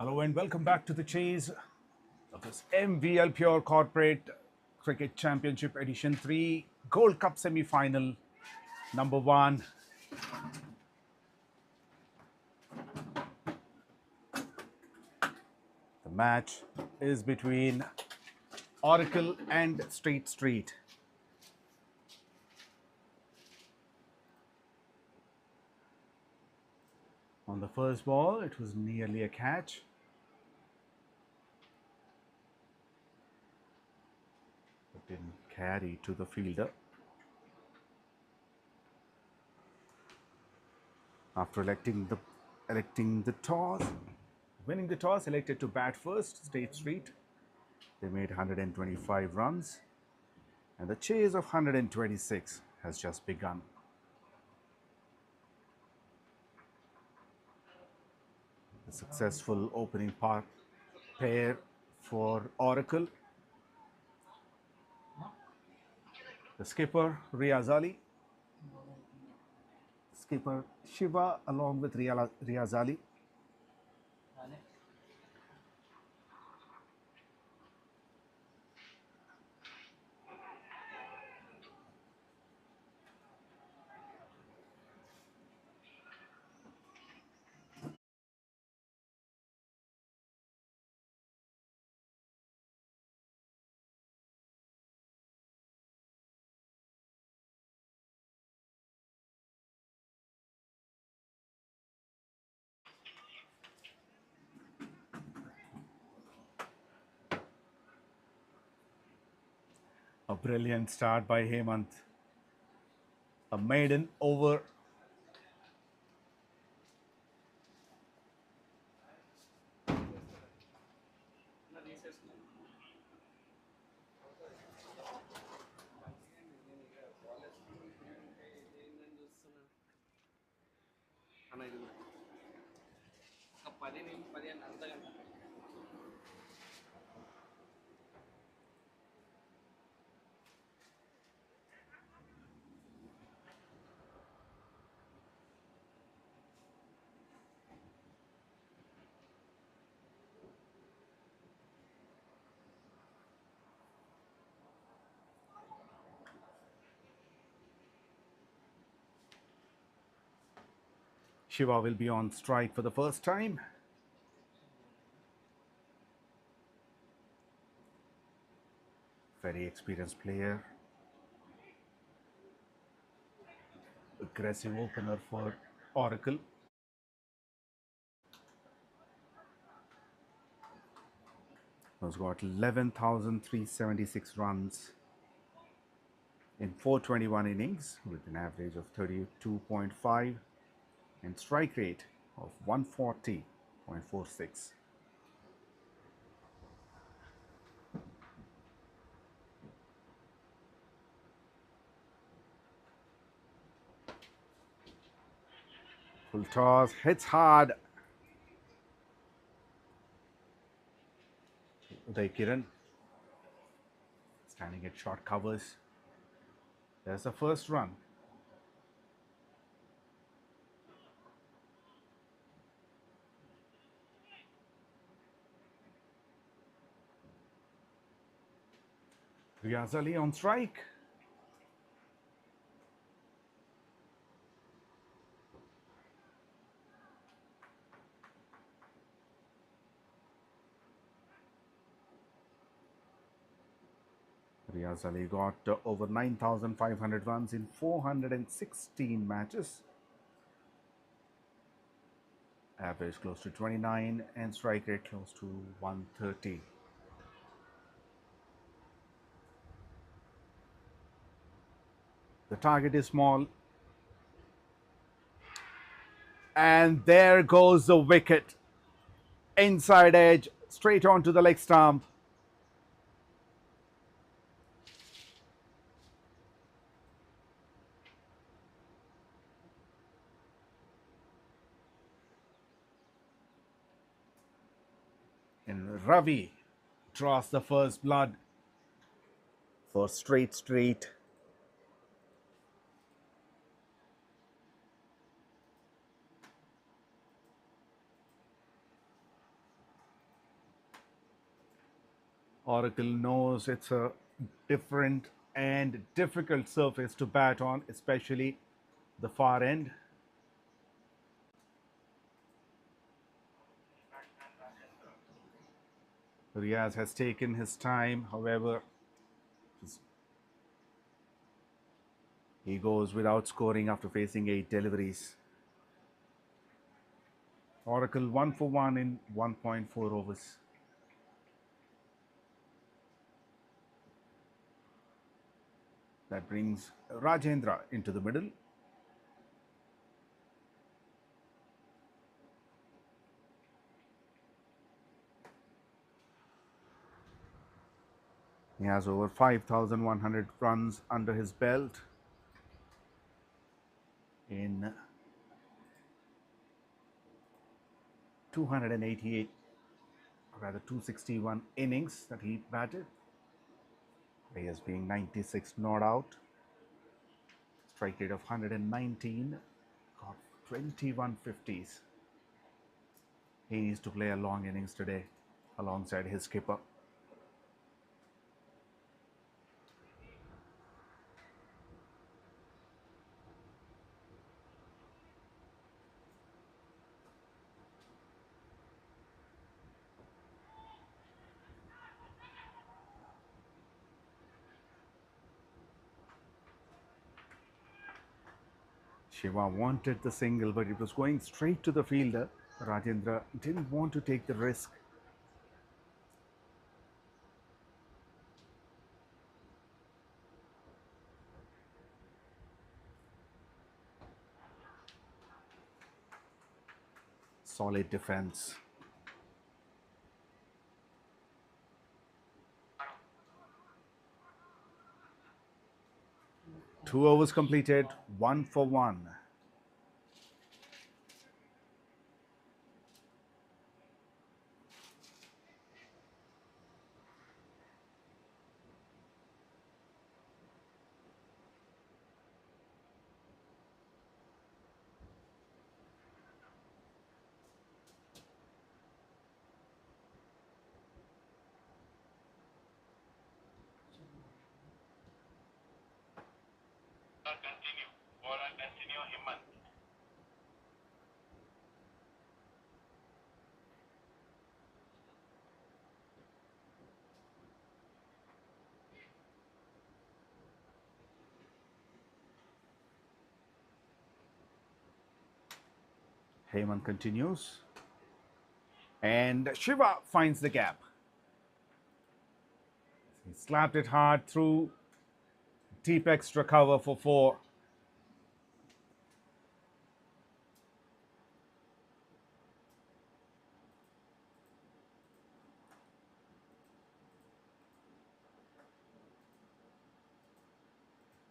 Speaker 1: Hello and welcome back to the chase of this MVL Pure Corporate Cricket Championship Edition 3 Gold Cup semi-final number 1. The match is between Oracle and Straight Street. On the first ball, it was nearly a catch. It didn't carry to the fielder. After winning the toss, elected to bat first, State Street. They made 125 runs, and the chase of 126 has just begun. A successful opening pair for Oracle. The skipper Riaz skipper Shiva along with Riaz. A brilliant start by Hemant. A maiden over. Shiva will be on strike for the first time. Very experienced player. Aggressive opener for Oracle. Has got 11,376 runs in 421 innings with an average of 32.5 and strike rate of 140.46. Full toss, hits hard. 𝗙𝗃𝗃 standing at short covers. There's the first run. Riaz on strike. Riaz got over 9,500 runs in 416 matches. Average close to 29 and strike rate close to 130. The target is small. And there goes the wicket. Inside edge, straight onto the leg stump. And Ravi draws the first blood for Straight Street. Oracle knows it's a different and difficult surface to bat on, especially the far end. Riaz has taken his time, however, he goes without scoring after facing 8 deliveries. Oracle 1 for 1 in 1.4 overs. That brings Rajendra into the middle. He has over 5,100 runs under his belt in 288, or rather 261 innings that he batted. He is being 96 not out. Strike rate of 119, got 21 50s. He needs to play a long innings today alongside his skipper. Shiva wanted the single, but it was going straight to the fielder. Rajendra didn't want to take the risk. Solid defense. Two overs completed, 1 for 1. Heyman continues, and Shiva finds the gap. He slapped it hard through, deep extra cover for 4.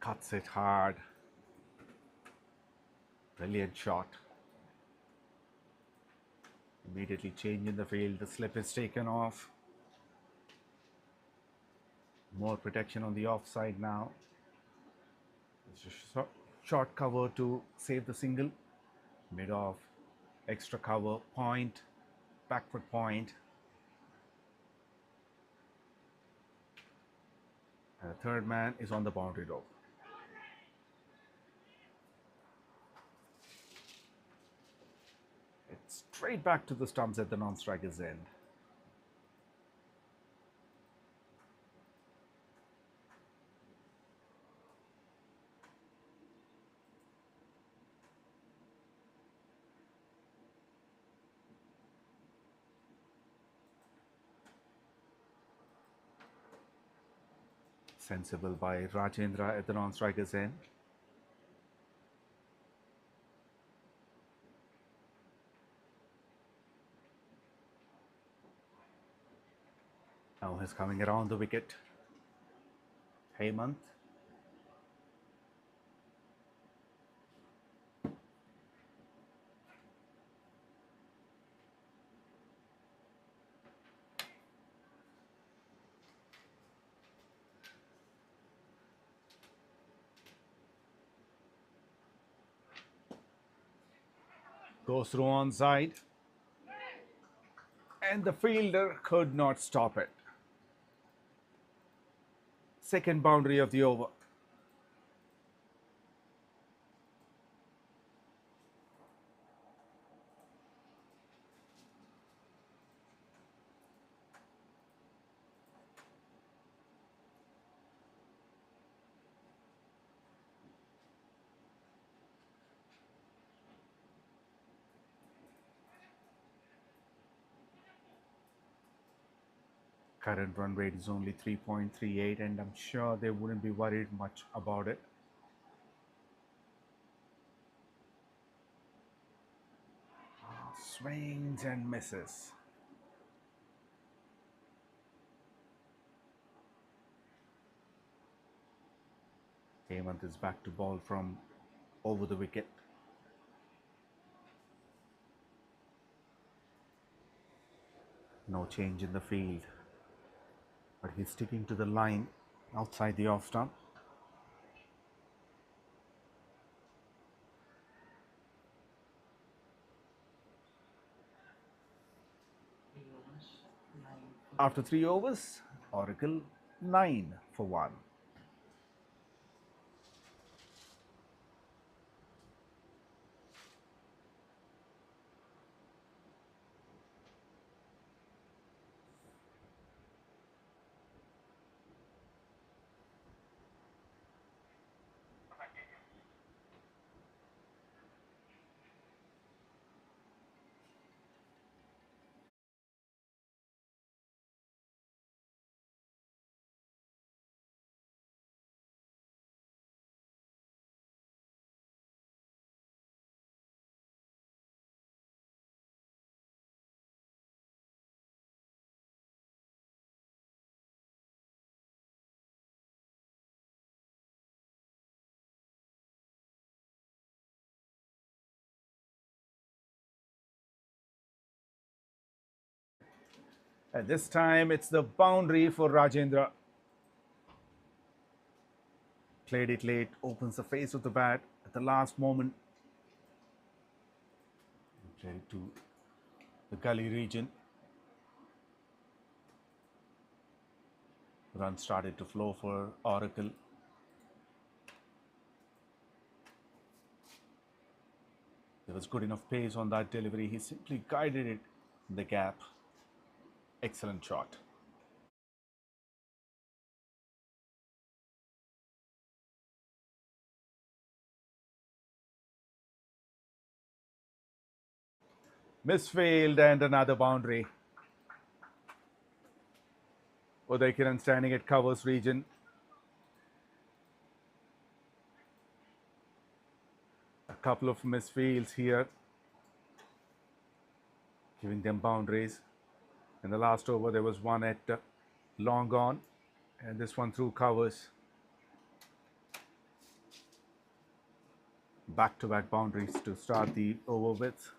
Speaker 1: Cuts it hard. Brilliant shot. Immediately change in the field, the slip is taken off. More protection on the offside now. It's a short cover to save the single. Mid off, extra cover, point, back foot point. And the third man is on the boundary rope. It's straight back to the stumps at the non-striker's end. Sensible by Rajendra at the non-striker's end. Now he's coming around the wicket. Heyman. Goes through onside. And the fielder could not stop it. second boundary of the over. Current run rate is only 3.38, and I'm sure they wouldn't be worried much about it. Swings and misses. Hemant is back to ball from over the wicket. No change in the field, but he's sticking to the line outside the off stump. After 3 overs, Oracle 9 for 1. And this time it's the boundary for Rajendra. Played it late, opens the face of the bat at the last moment. Played it to the gully region. Runs started to flow for Oracle. There was good enough pace on that delivery. He simply guided it in the gap. Excellent shot. Misfield and another boundary. Uday Kiran standing at covers region. A couple of misfields here, giving them boundaries. In the last over, there was one at long on, and this one through covers. Back-to-back boundaries to start the over with.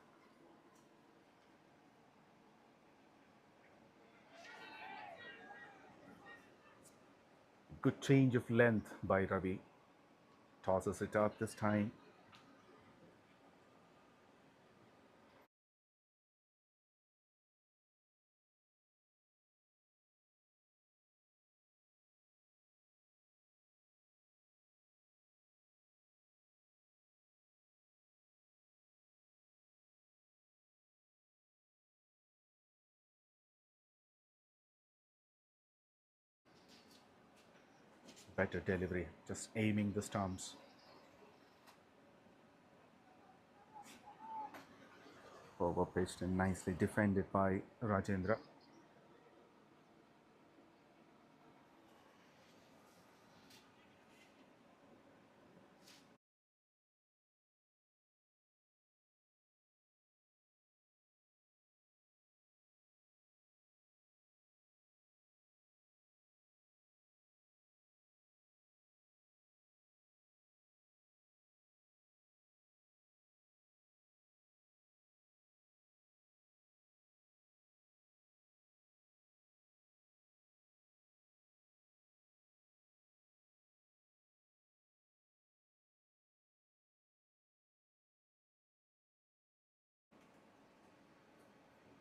Speaker 1: Good change of length by Ravi. Tosses it up this time. Better delivery, just aiming the stumps. Over pitched and nicely defended by Rajendra.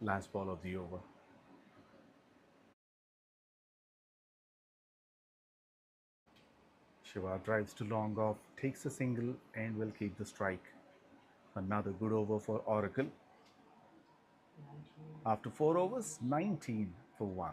Speaker 1: Last ball of the over. Shiva drives to long off, takes a single and will keep the strike. Another good over for Oracle. After 4 overs, 19 for 1.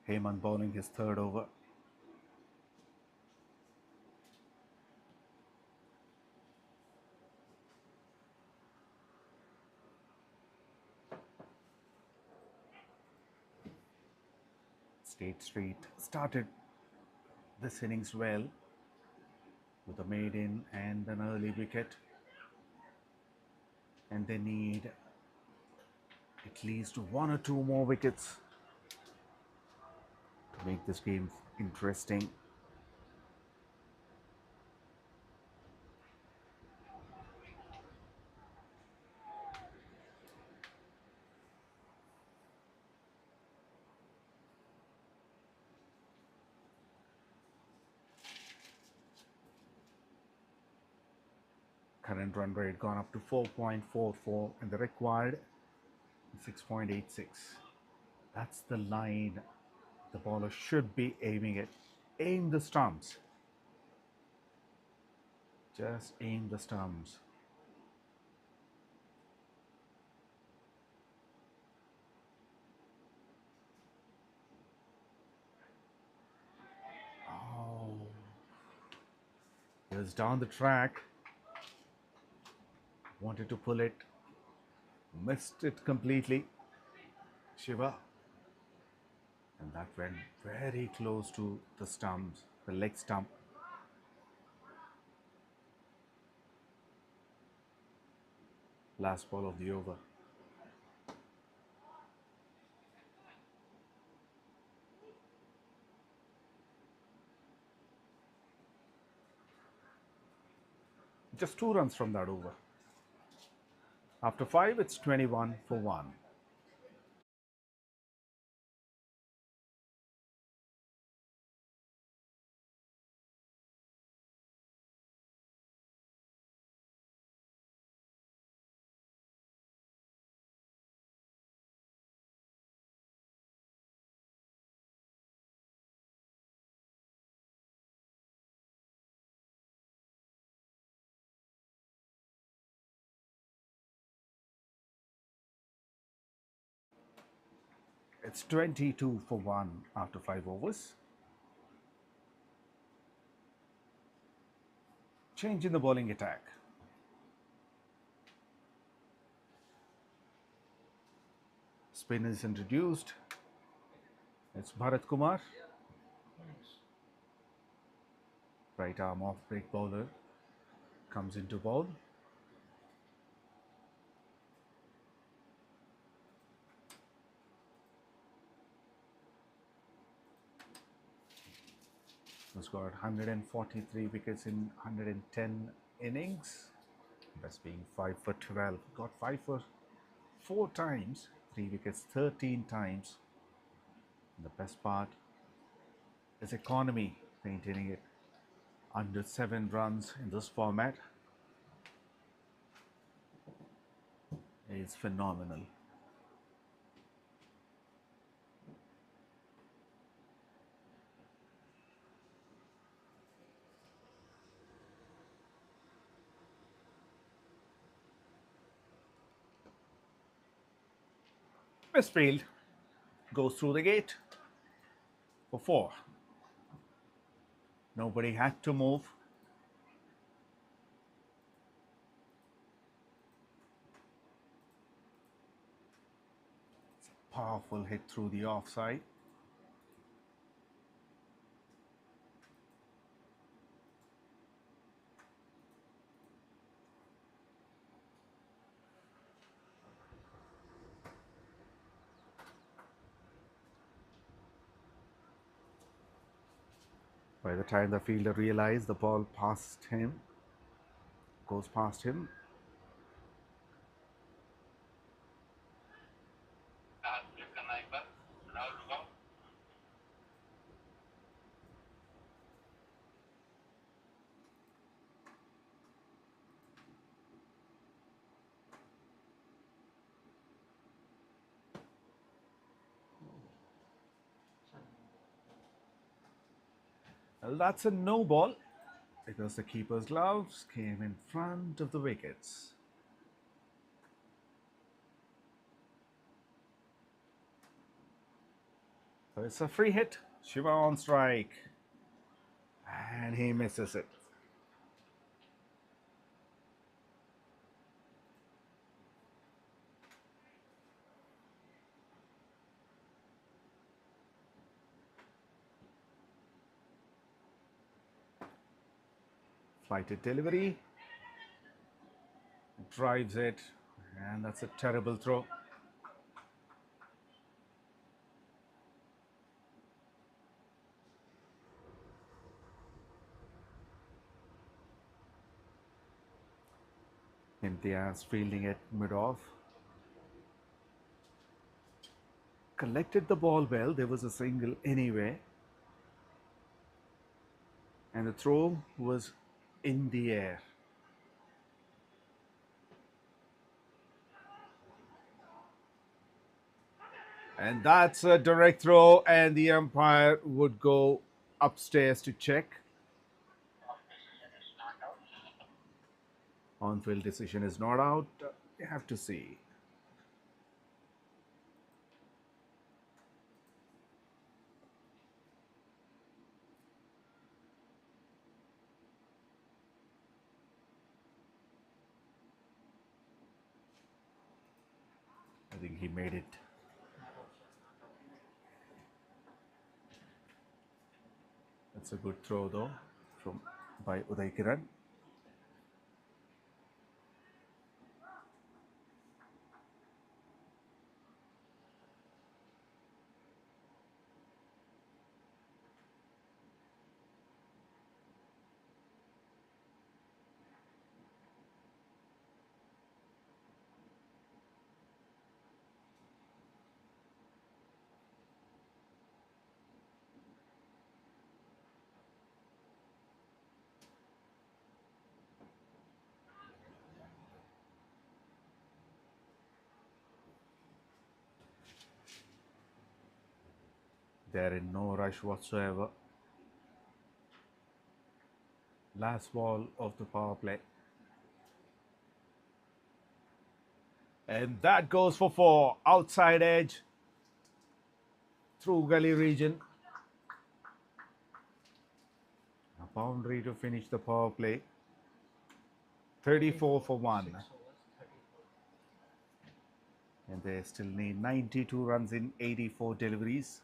Speaker 1: Heyman bowling his third over. State Street started this innings well with a maiden and an early wicket, and they need at least 1 or 2 more wickets to make this game interesting. Current run rate gone up to 4.44 and the required 6.86. That's the line the bowler should be aiming at. Aim the stumps. Just aim the stumps. Oh, he was down the track. Wanted to pull it, missed it completely. Shiva, and that went very close to the stumps, the leg stump. Last ball of the over. Just 2 runs from that over. After 5, it's 21 for 1. It's 22 for 1 after 5 overs. Change in the bowling attack. Spin is introduced. It's Bharat Kumar. Right arm off break bowler comes into bowl. He's got 143 wickets in 110 innings. Best being 5 for 12. Got 5 for 4 times, 3 wickets 13 times. And the best part is economy. maintaining it under 7 runs in this format is phenomenal. Misfield goes through the gate for 4. Nobody had to move. It's a powerful hit through the offside. By the time the fielder realized the ball goes past him. Well, that's a no ball because the keeper's gloves came in front of the wickets. So it's a free hit. Shiva on strike. And he misses it. Flighted delivery. Drives it. And that's a terrible throw. Imtiaz fielding it mid-off. Collected the ball well. There was a single anyway. And the throw was in the air. And that's a direct throw, and the umpire would go upstairs to check. On-field decision is not out. You have to see. I think he made it. That's a good throw though by Uday Kiran. They're in no rush whatsoever. Last ball of the power play. And that goes for 4. Outside edge. Through gully region. A boundary to finish the power play. 34 for 1. And they still need 92 runs in 84 deliveries.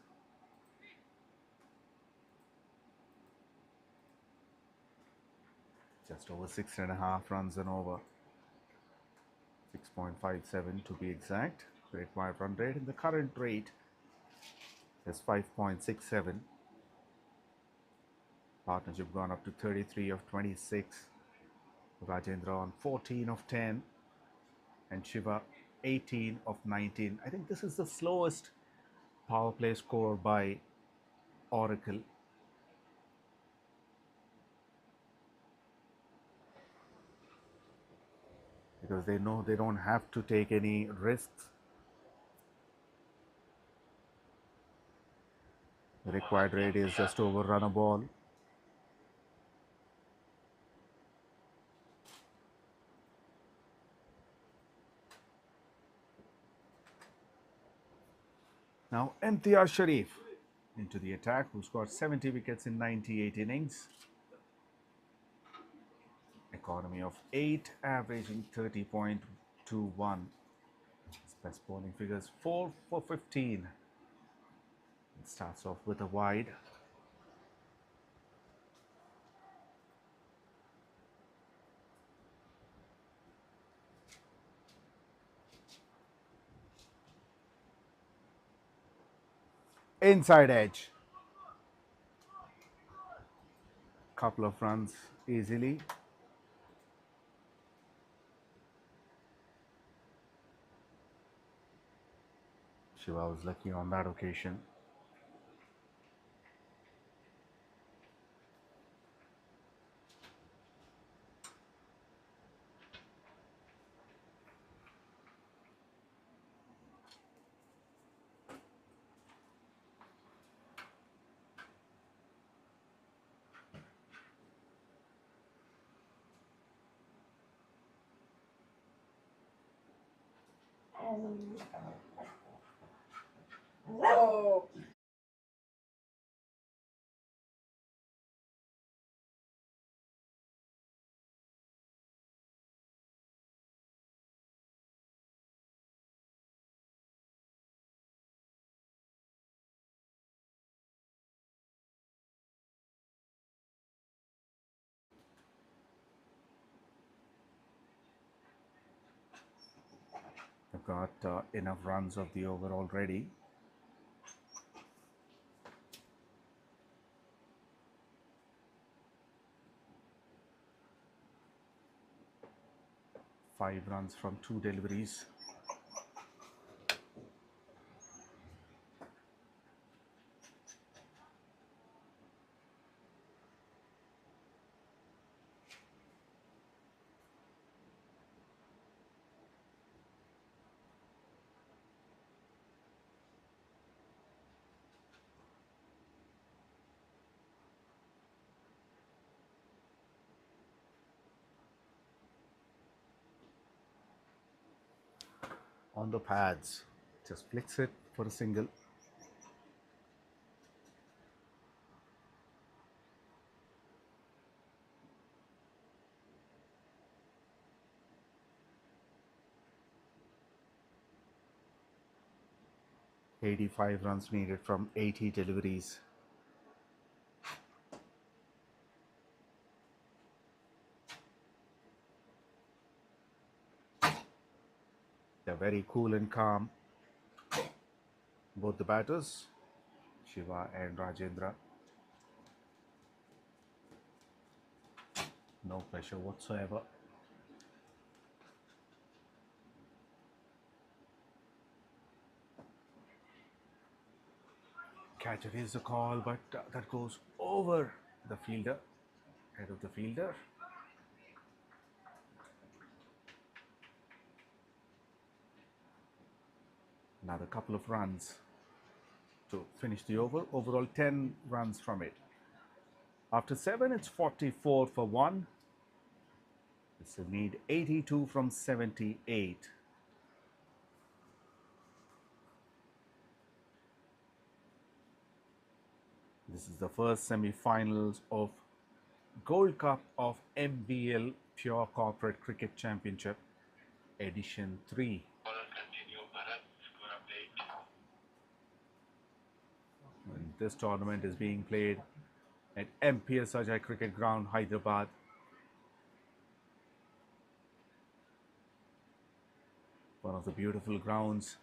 Speaker 1: Just over 6.5 runs and over. 6.57 to be exact. The required run rate, and the current rate is 5.67. Partnership gone up to 33 of 26. Rajendra on 14 of 10. And Shiva 18 of 19. I think this is the slowest power play score by Oracle. because they know they don't have to take any risks. The required rate is just overrun a ball. Now Imtiaz Sharif into the attack, who scored 70 wickets in 98 innings. Economy of 8, averaging 30.21. His best bowling figures 4 for 15. It starts off with a wide. Inside edge. Couple of runs easily. Shiva was lucky on that occasion.
Speaker 2: Whoa.
Speaker 1: They've got enough runs of the over already. Five runs from 2 deliveries. On the pads, just flicks it for a single. '85 runs needed from 80 deliveries. They're very cool and calm, both the batters, Shiva and Rajendra. No pressure whatsoever. Catcher is the call, but that goes over the fielder, head of the fielder. Another couple of runs to finish the over. Overall 10 runs from it. After 7, it's 44 for 1. This will need 82 from 78. This is the first semi-finals of Gold Cup of MVL Pure Corporate Cricket Championship, Edition 3. And this tournament is being played at 𝗵𝗺𝗃 Cricket Ground, Hyderabad. One of the beautiful grounds.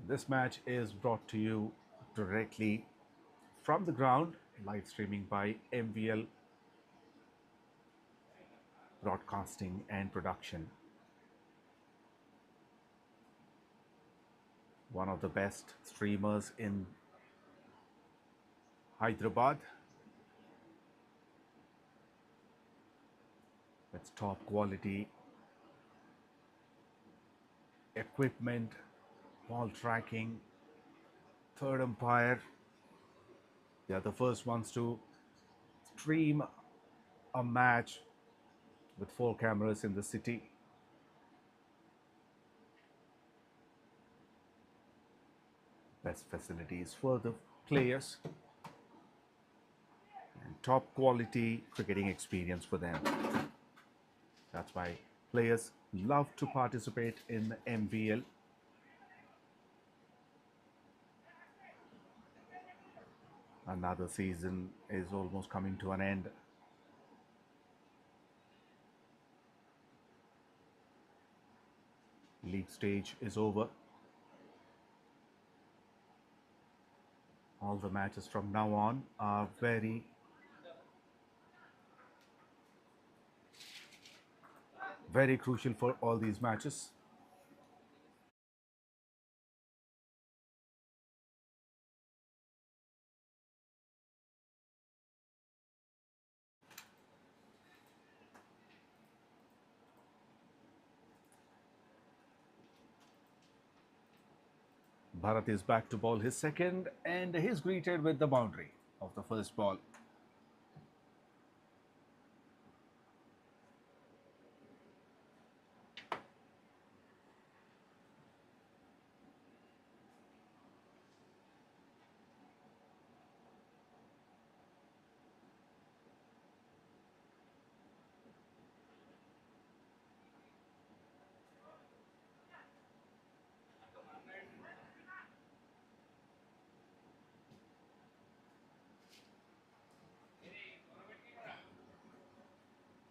Speaker 1: This match is brought to you directly from the ground, live streaming by MVL Broadcasting and Production. One of the best streamers in Hyderabad. with top quality equipment, ball tracking, third umpire. They are the first ones to stream a match with 4 cameras in the city. Best facilities for the players and top quality cricketing experience for them. That's why players love to participate in the MVL. Another season is almost coming to an end. League stage is over. All the matches from now on are very crucial for all these matches. Bharat is back to bowl his second, and he's greeted with the boundary of the first ball.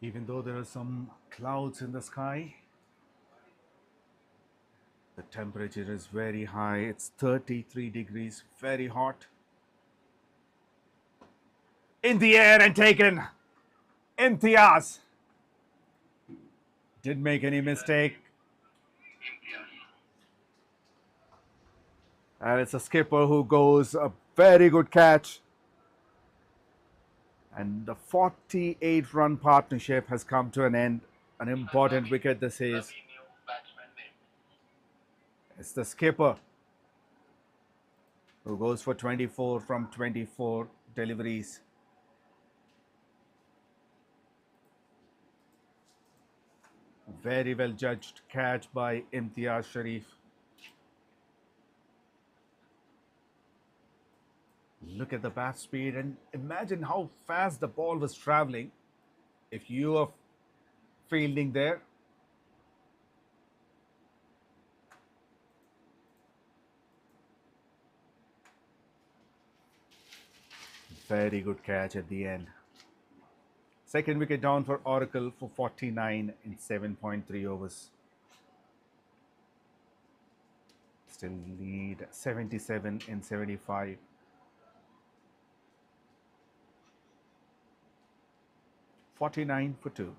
Speaker 1: Even though there are some clouds in the sky, the temperature is very high. It's 33 degrees, very hot. In the air and taken. Imtiaz didn't make any mistake. And it's a skipper who goes a very good catch. And the 48-run partnership has come to an end. An important wicket this is. It's the skipper who goes for 24 from 24 deliveries. Very well judged catch by Imtiaz Sharif. Look at the bat speed and imagine how fast the ball was traveling if you are fielding there. Very good catch at the end. Second wicket down for Oracle for 49 in 7.3 overs. Still lead 77 in 75. $49 for 2.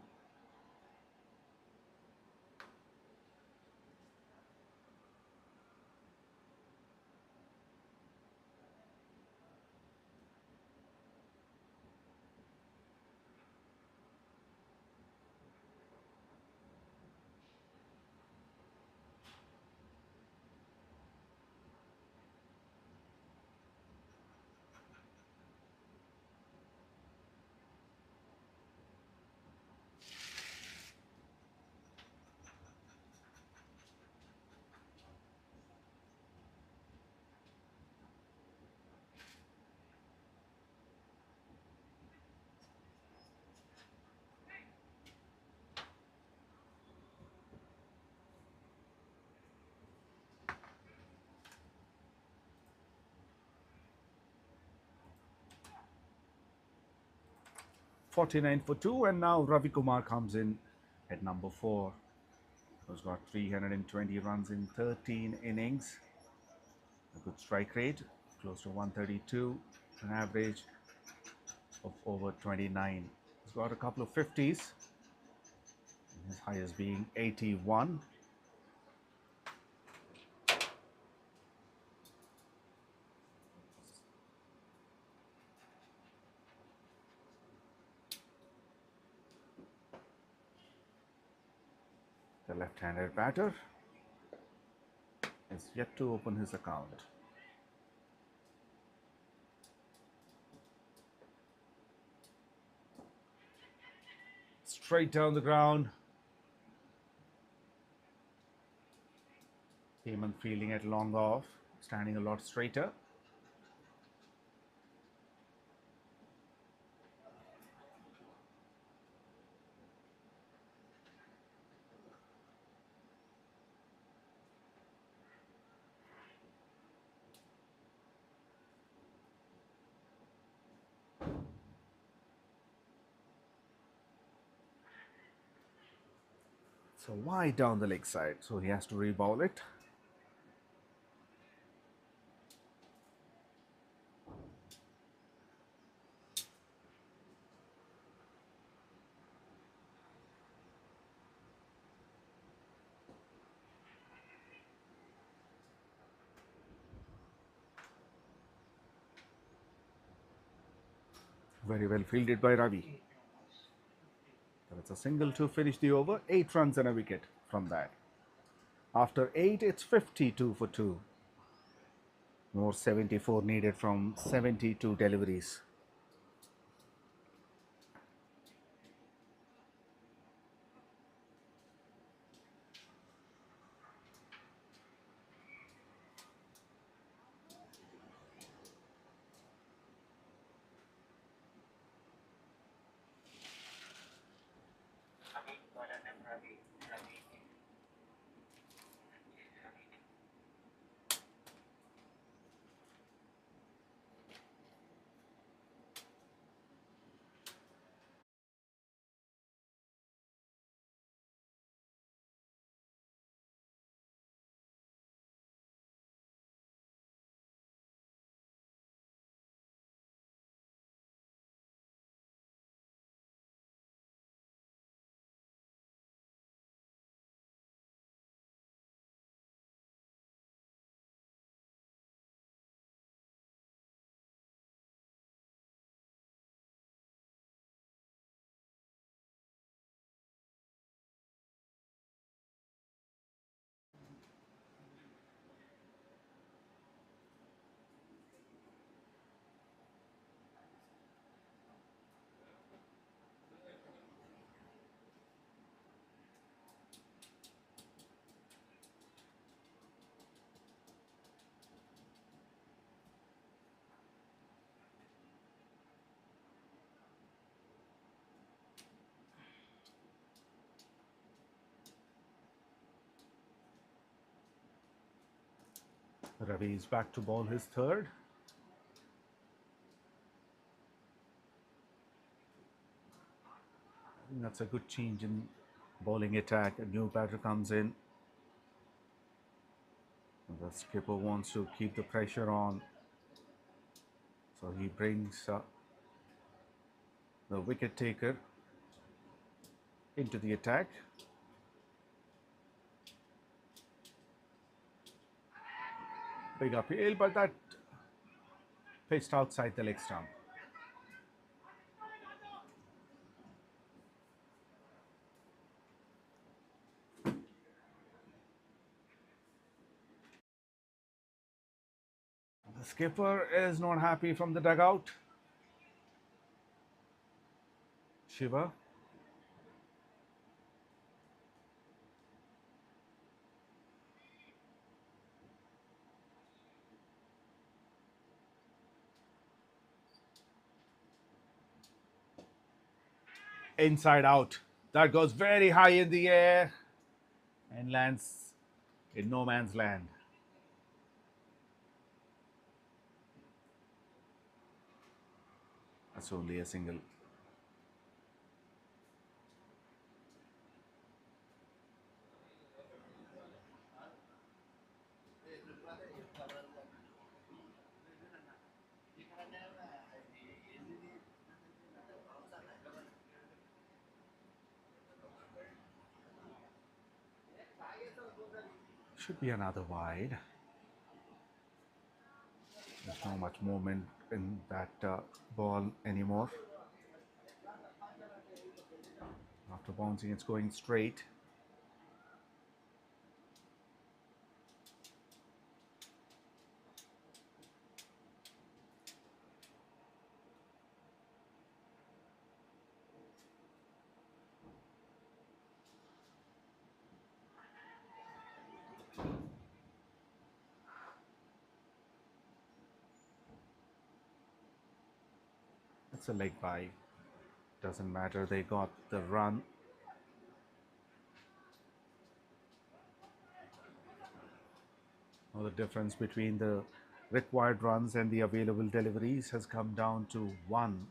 Speaker 1: $49 for 2, and now Ravi Kumar comes in at number 4. Who's got 320 runs in 13 innings. A good strike rate, close to 132, an average of over 29. He's got a couple of 50s, his highest being 81. The left-handed batter is yet to open his account. Straight down the ground. Heyman fielding at long off, standing a lot straighter. So wide down the leg side, so he has to re-bowl it. Very well fielded by Ravi. It's a single to finish the over. 8 runs and a wicket from that. After 8, it's 52 for 2. More 74 needed from 72 deliveries. Ravi is back to bowl his third. I think that's a good change in bowling attack. A new batter comes in. The skipper wants to keep the pressure on. So he brings the wicket taker into the attack. Big appeal, but that pitched outside the leg stump. The skipper is not happy from the dugout. Shiva. Inside out. That goes very high in the air and lands in no man's land. That's only a single. Should be another wide. There's not much movement in that ball anymore. After bouncing, it's going straight. It's a leg by. Doesn't matter, they got the run. Now the difference between the required runs and the available deliveries has come down to 1.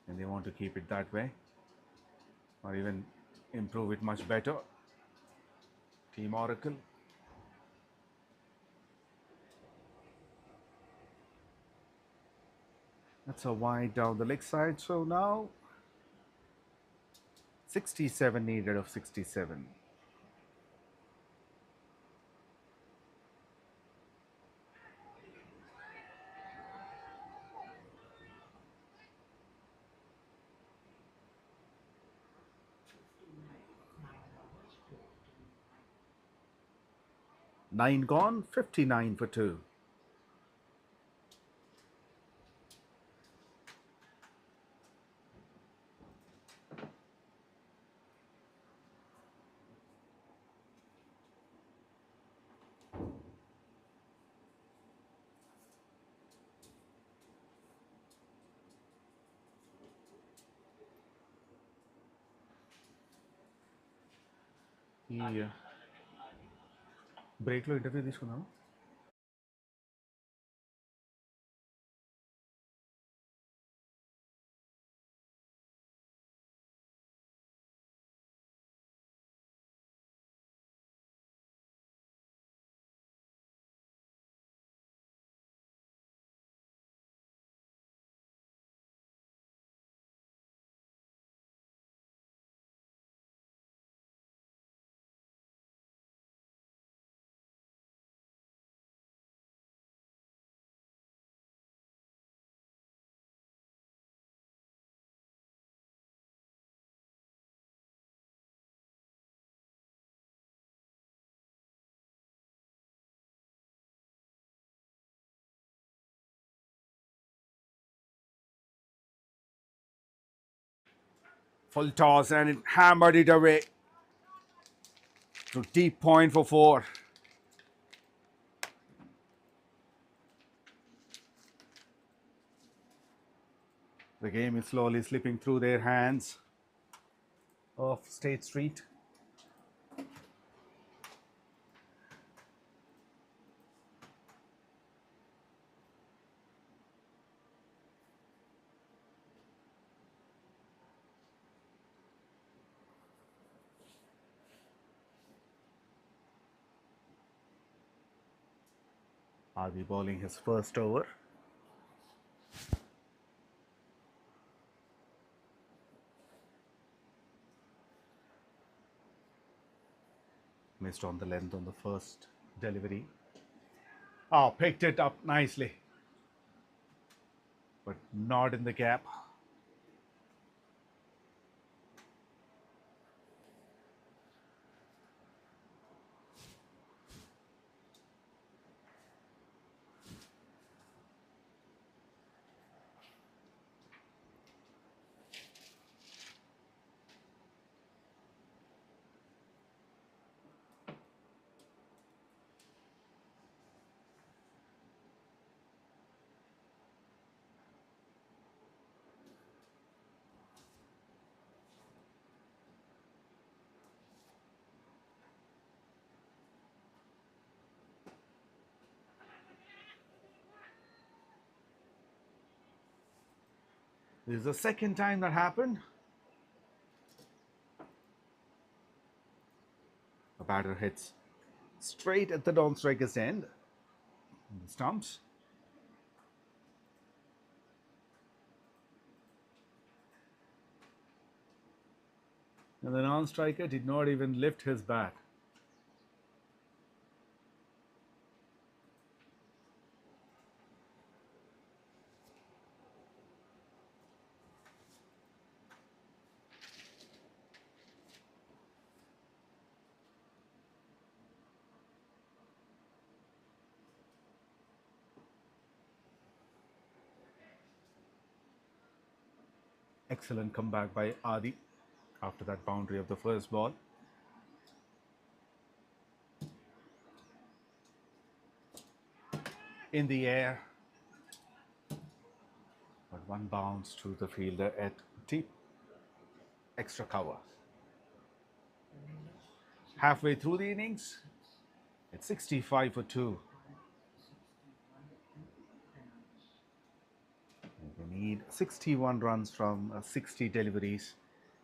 Speaker 1: And they want to keep it that way, or even improve it much better. Team Oracle. That's a wide down the leg side. So now 67 needed of 67. Nine gone, 59 for 2. బ్రేక్లో interview తీసుకున్నాను. Full toss and it hammered it away to deep point for 4. The game is slowly slipping through their hands of State Street. 𝗵𝗵𝗡 bowling his first over. Missed on the length on the first delivery. Picked it up nicely, but not in the gap. This is the second time that happened. A batter hits straight at the non-striker's end. The stumps. And the non-striker did not even lift his bat. Excellent comeback by Adi after that boundary of the first ball. In the air, One bounce to the fielder at deep extra cover. Halfway through the innings, it's 65 for 2. They need 61 runs from 60 deliveries,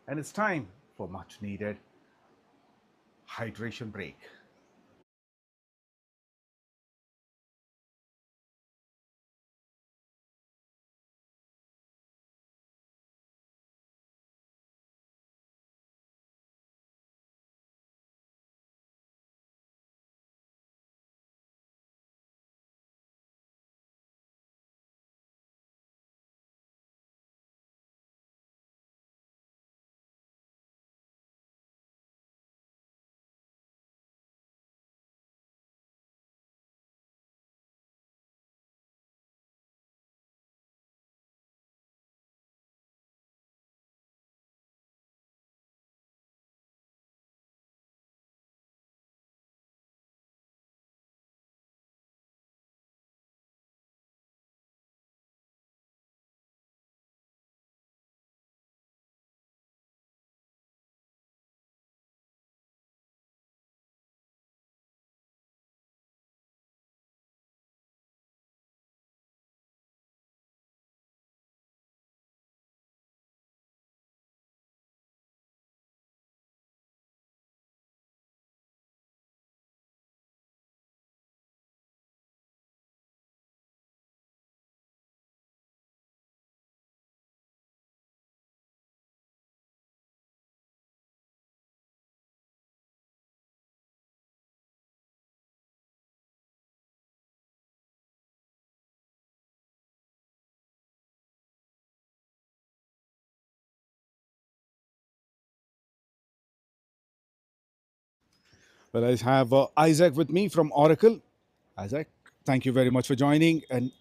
Speaker 1: and it's time for much needed hydration break. Well, I have Isaac with me from Oracle. Isaac, thank you very much for joining, and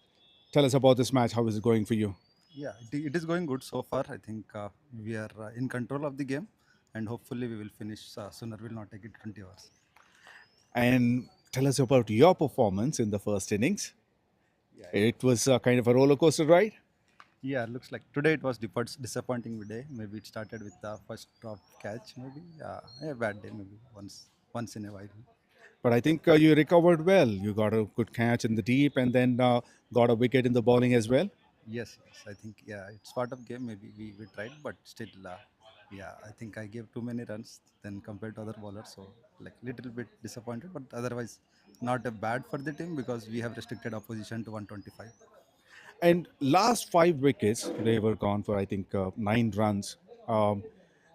Speaker 1: tell us about this match. How is it going for you?
Speaker 2: Yeah, it is going good so far. I think we are in control of the game, and hopefully we will finish sooner. Will not take it 20 hours.
Speaker 1: And tell us about your performance in the first innings.
Speaker 2: Yeah,
Speaker 1: It was kind of a roller coaster ride,
Speaker 2: yeah. Looks like today it was disappointing day. Maybe it started with the first drop catch. Maybe a bad day. Maybe once in a while.
Speaker 1: but I think you recovered well. You got a good catch in the deep, and then got a wicket in the bowling as well.
Speaker 2: Yes, yes. I think it's part of game. Maybe we tried, but still, I think I gave too many runs than compared to other bowlers. So like little bit disappointed, but otherwise not a bad for the team because we have restricted opposition to 125.
Speaker 1: And last 5 wickets, they were gone for I think 9 runs. Um,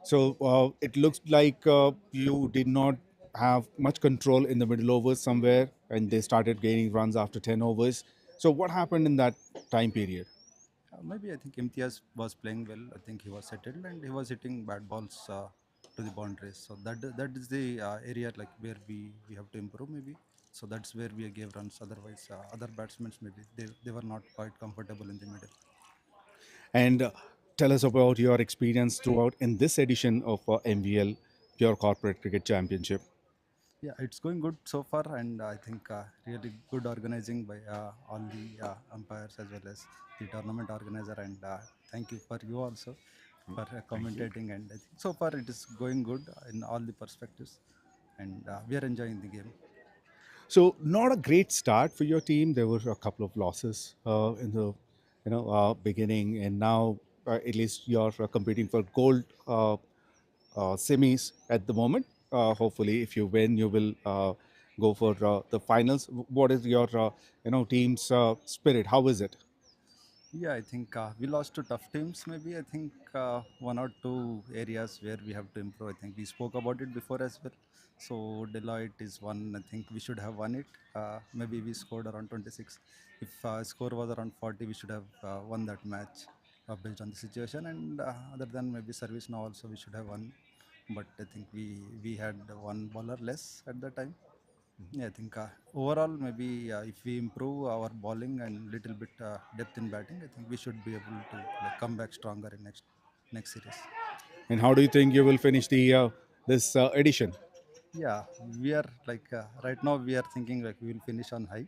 Speaker 1: so it looks like you did not have much control in the middle overs somewhere, and they started gaining runs after 10 overs. So what happened in that time period?
Speaker 2: Maybe I think Imtiaz was playing well. I think he was settled and he was hitting bad balls to the boundaries. So that is the area like where we have to improve maybe. So that's where we gave runs. Otherwise, other batsmen maybe they were not quite comfortable in the middle.
Speaker 1: And tell us about your experience throughout in this edition of MVL Pure Corporate Cricket Championship.
Speaker 2: Yeah, it's going good so far, and I think really good organizing by all the umpires as well as the tournament organizer. And thank you for you also for
Speaker 1: Thank you.
Speaker 2: commentating. And I think so far it is going good in all the perspectives, and we are enjoying the game.
Speaker 1: So not a great start for your team. There were a couple of losses in the beginning, and now at least you're competing for gold semis at the moment. Hopefully, if you win, you will go for the finals. What is your team's spirit? How is it?
Speaker 2: Yeah, I think we lost to tough teams. Maybe I think one or two areas where we have to improve. I think we spoke about it before as well. So Deloitte is one. I think we should have won it. Maybe we scored around 26. If score was around 40, we should have won that match based on the situation. And other than maybe service now also we should have won. But I think we had one bowler less at the time. Yeah, I think overall maybe if we improve our bowling and little bit depth in batting, I think we should be able to like come back stronger in next series.
Speaker 1: And how do you think you will finish the this edition?
Speaker 2: Yeah, we are like right now we are thinking like we will finish on high,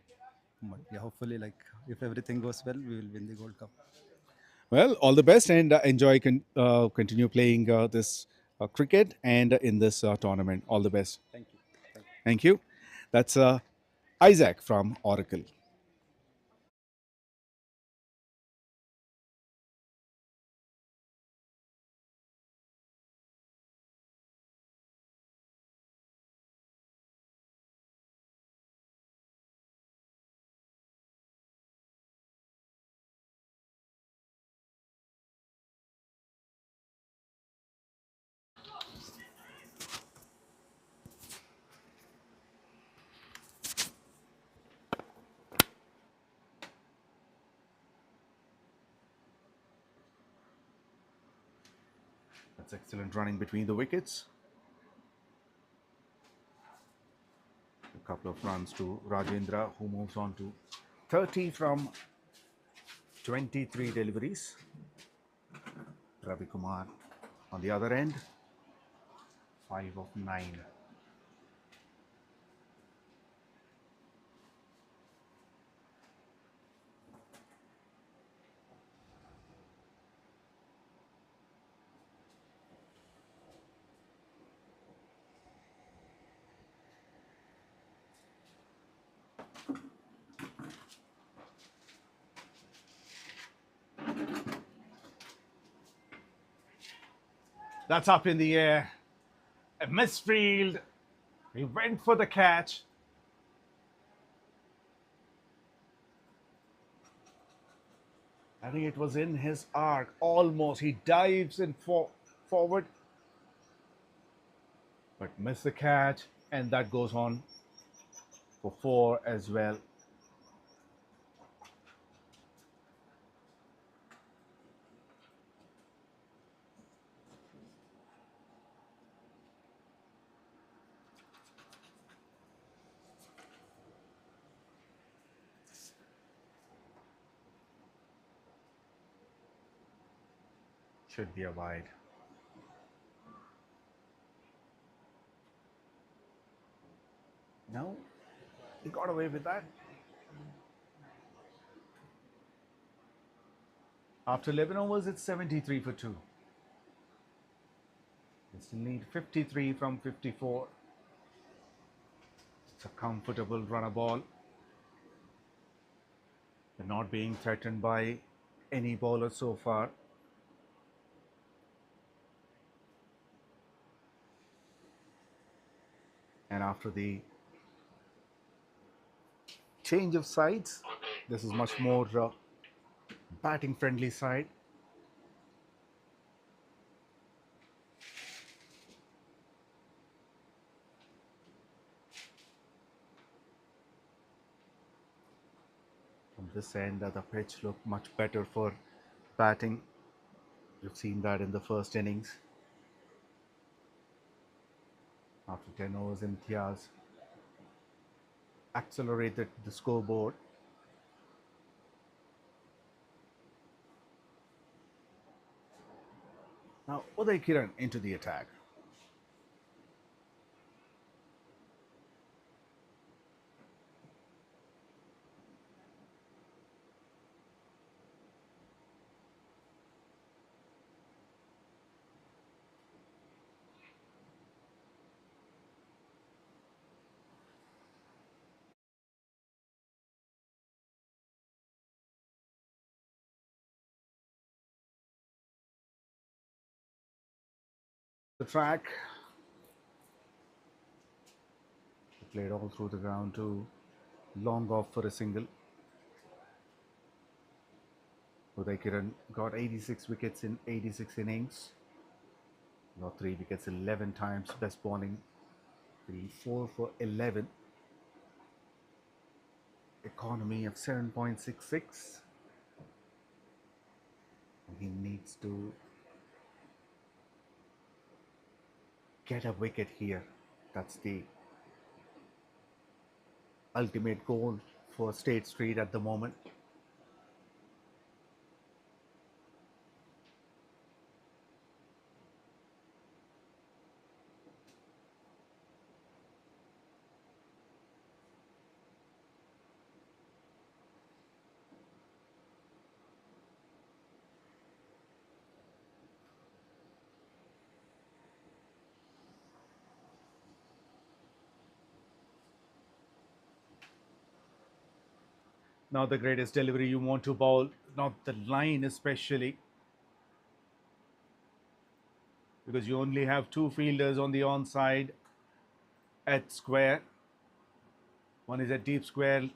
Speaker 2: but yeah, hopefully like if everything goes well, we will win the Gold Cup.
Speaker 1: Well, all the best and continue playing this cricket and in this tournament. All the best.
Speaker 2: Thank you. Thank you.
Speaker 1: Thank you. That's Isaac from Oracle. That's excellent running between the wickets. A couple of runs to Rajendra, who moves on to 30 from 23 deliveries. Ravi Kumar on the other end, 5 of 9. That's up in the air. A misfield. He went for the catch. I think it was in his arc, almost. He dives in forward, but missed the catch, and that goes on for 4 as well. Should be a wide. No, he got away with that. After 11 overs, it's 73 for 2. They still need 53 from 54. It's a comfortable runner ball. They're not being threatened by any bowler so far. And after the change of sides, this is much more batting friendly side. From this end, the pitch looked much better for batting. You've seen that in the first innings. After 10 overs, Imtiaz accelerated the scoreboard. Now, Uday into the attack. The track played all through the ground to long off for a single. Uday Kiran got 86 wickets in 86 innings. Got 3 wickets 11 times. Best bowling, 4 for 11. Economy of 7.66. He needs to get a wicket here. That's the ultimate goal for State Street at the moment. Not the greatest delivery you want to bowl, not the line especially, because you only have two fielders on the onside at square. One is a deep square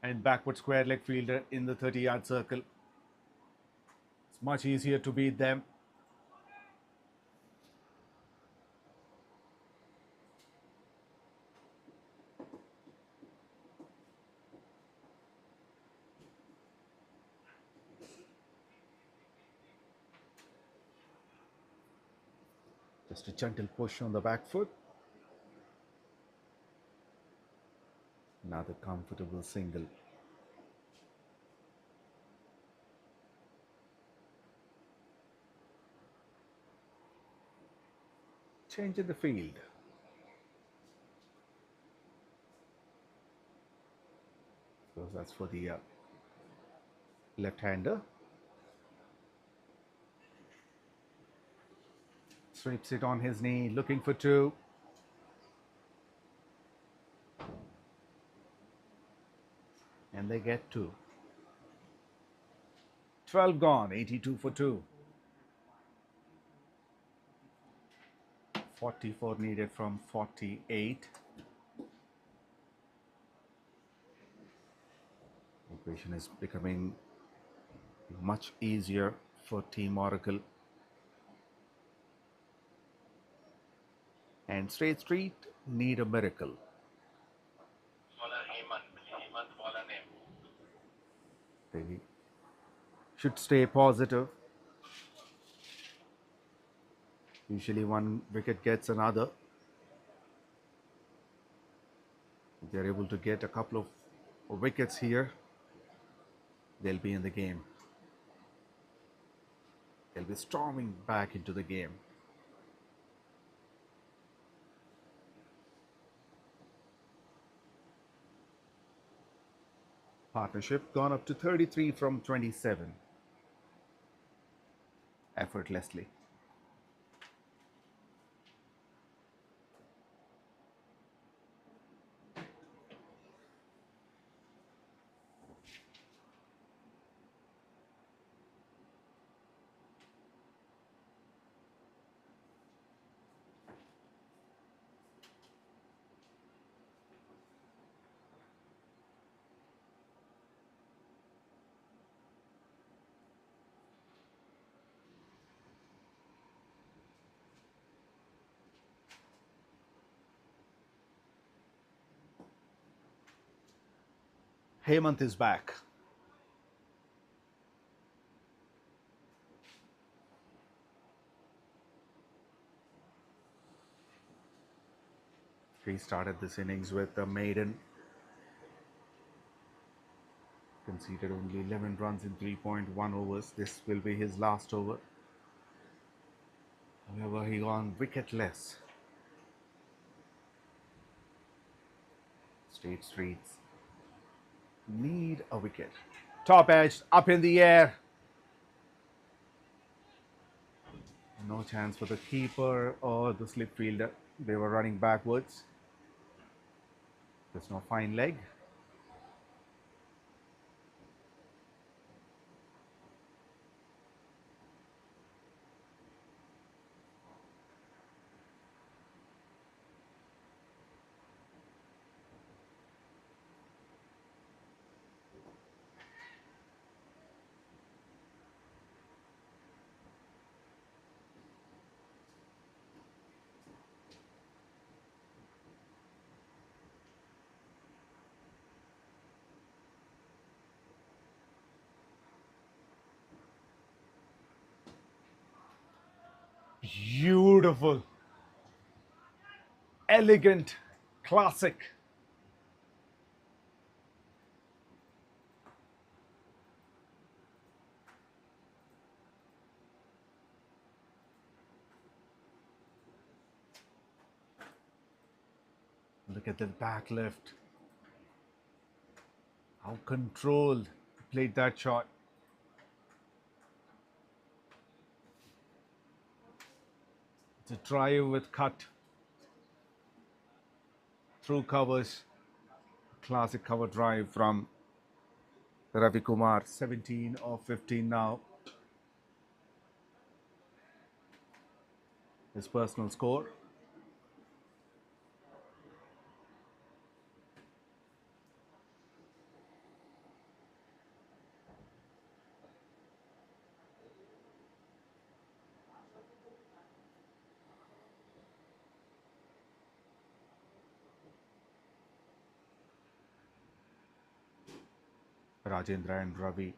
Speaker 1: and backward square leg fielder in the 30-yard circle. It's much easier to beat them. Just a gentle push on the back foot. Another comfortable single. Change in the field. So that's for the left-hander. Sweeps it on his knee, looking for two. And they get two. 12 gone, 82 for two. 44 needed from 48. Equation is becoming much easier for Team Oracle. And State Street need a miracle. They should stay positive. Usually one wicket gets another. If they're able to get a couple of wickets here, they'll be in the game. They'll be storming back into the game. Partnership gone up to 33 from 27. Effortlessly. Hemant is back. He started this innings with a maiden. Conceded only 11 runs in 3.1 overs. This will be his last over. However, he gone wicketless. State Streets need a wicket. Top edge, up in the air. No chance for the keeper or the slip fielder. They were running backwards. There's no fine leg. Beautiful, elegant, classic. Look at the back lift. How controlled he played that shot. It's a drive with cut through covers Classic cover drive from Ravi Kumar, 17 of 15 now. His personal score. Rajendra and Ravi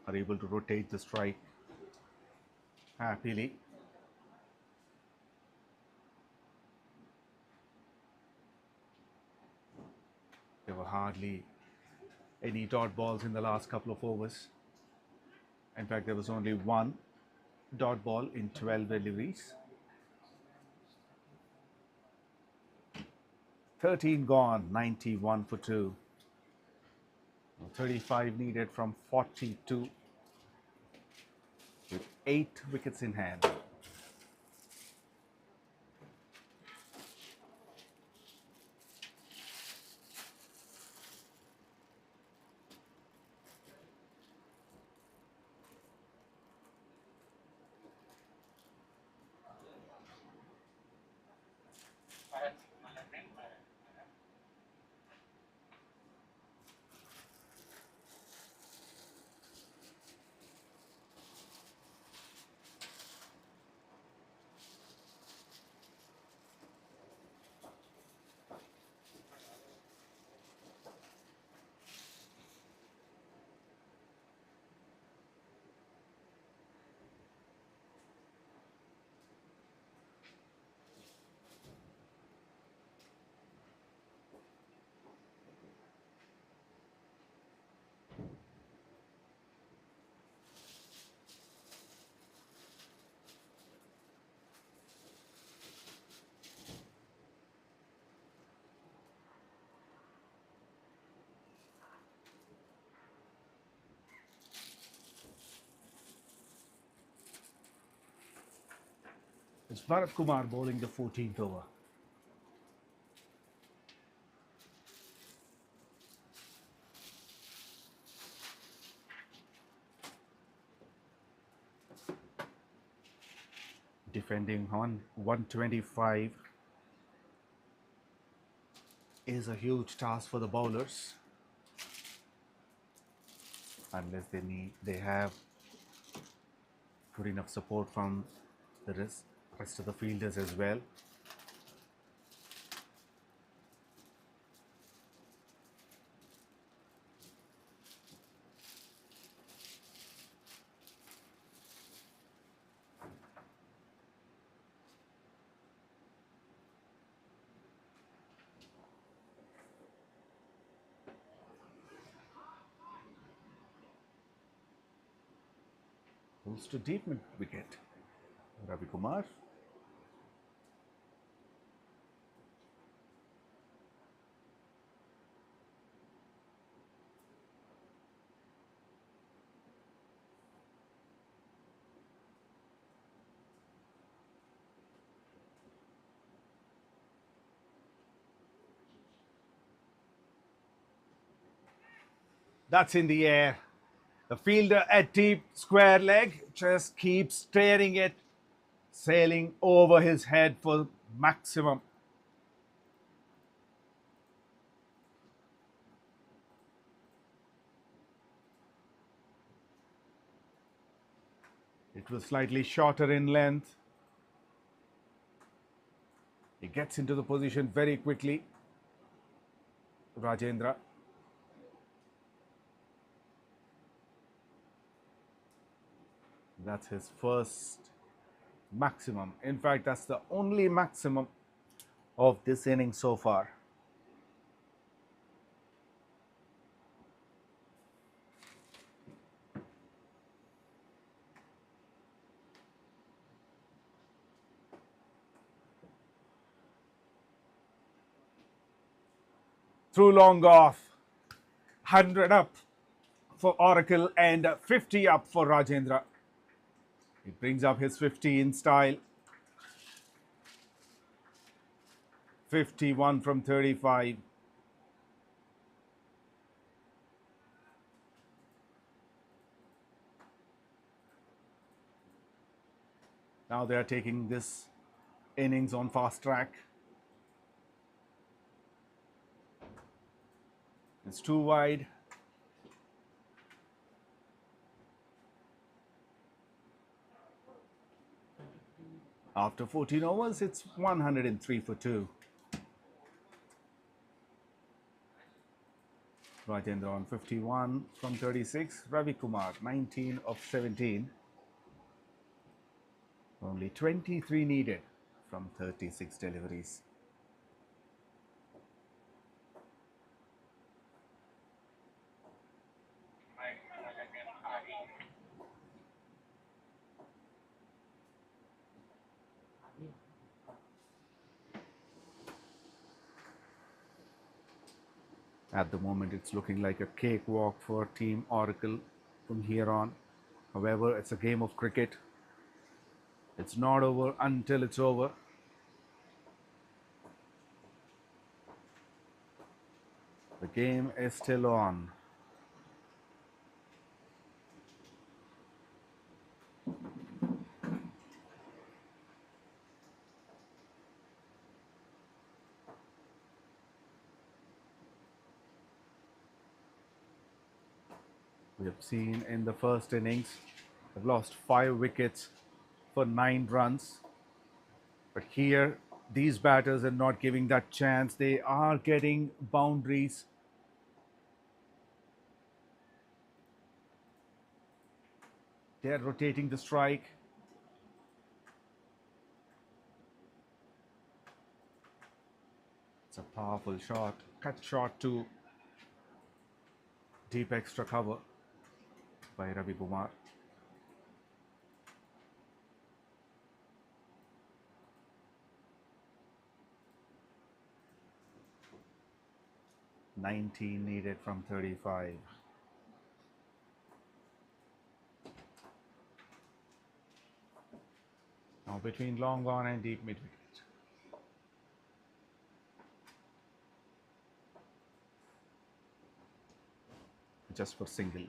Speaker 1: are able to rotate the strike happily. There were hardly any dot balls in the last couple of overs. In fact, there was only one dot ball in 12 deliveries. 13 gone, 91 for 2. 35 needed from 42 with 8 wickets in hand. It's Bharat Kumar bowling the 14th over. Defending on 125 is a huge task for the bowlers, unless they have good enough support from the rest of the fielders as well. Pulls to deep mid wicket. Ravi Kumar. That's in the air. The fielder at deep square leg just keeps staring it, sailing over his head for maximum. It was slightly shorter in length. He gets into the position very quickly. Rajendra. That's his first maximum. In fact, that's the only maximum of this inning so far. Through long off, 100 up for Oracle and 50 up for Rajendra. He brings up his 50 in style. 51 from 35. Now they are taking this innings on fast track. It's too wide. After 14 overs, it's 103 for 2. Rajendra on 51 from 36. Ravi Kumar, 19 of 17. Only 23 needed from 36 deliveries. At the moment, it's looking like a cakewalk for Team Oracle from here on. However, it's a game of cricket. It's not over until it's over. The game is still on. We have seen in the first innings, they've lost 5 wickets for 9 runs. But here, these batters are not giving that chance. They are getting boundaries. They are rotating the strike. It's a powerful shot, cut shot to deep extra cover by Ravi Kumar. "19 needed from 35. Now between long on and deep mid wicket. Just for single.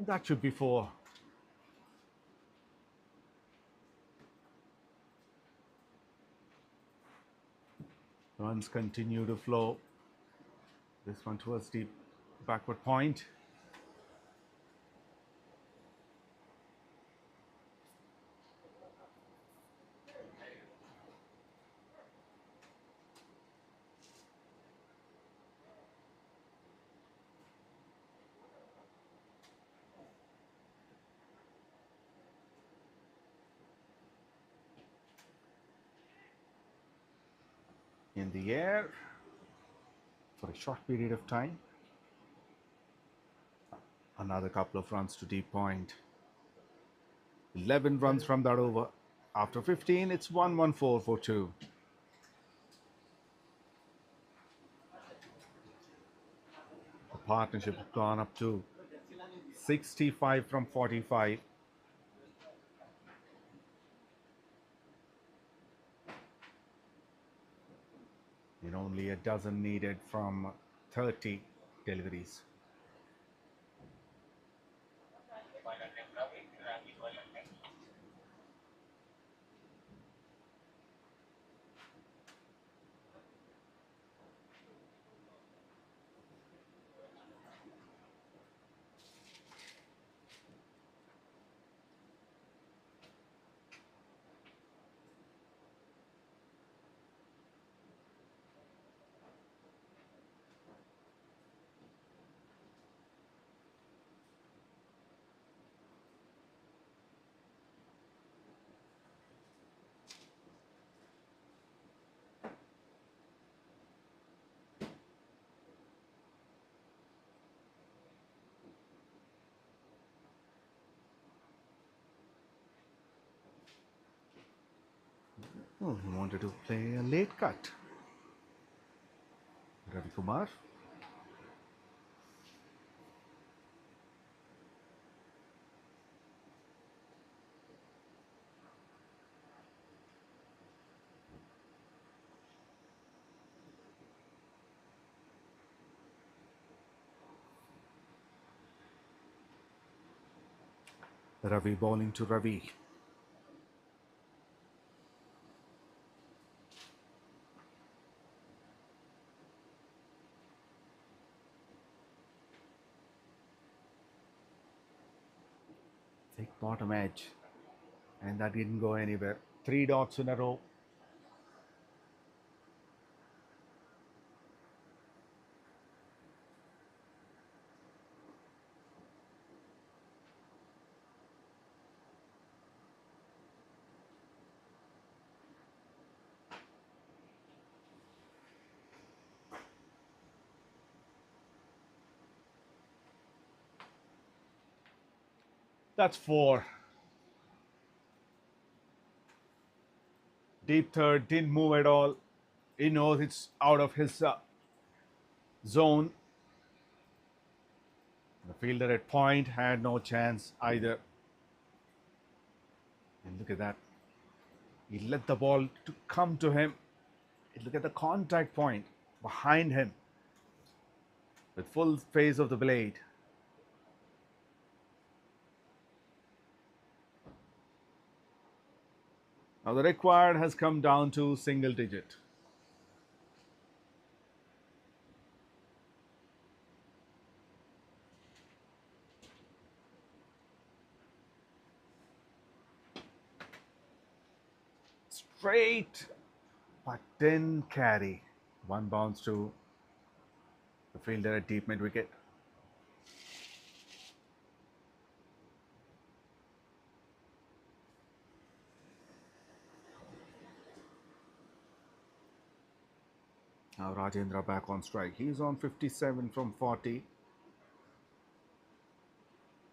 Speaker 1: That should be 4. Runs continue to flow. This one towards deep backward point. In the air for a short period of time. Another couple of runs to deep point. 11 runs from that over. After 15, it's 114 for 2. The partnership has gone up to 65 from 45. And only a dozen needed from 30 deliveries. Oh, he wanted to play a late cut. Ravi Kumar. Ravi bowling to Ravi. Thick bottom edge. And that didn't go anywhere. 3 dots in a row. That's 4. Deep third, didn't move at all. He knows it's out of his zone. The fielder at point had no chance either. And look at that. He let the ball to come to him. Look at the contact point behind him with full face of the blade. Now the required has come down to single digit. Straight, but didn't carry. One bounce to the fielder at deep mid wicket. Now Rajendra back on strike. He's on 57 from 40.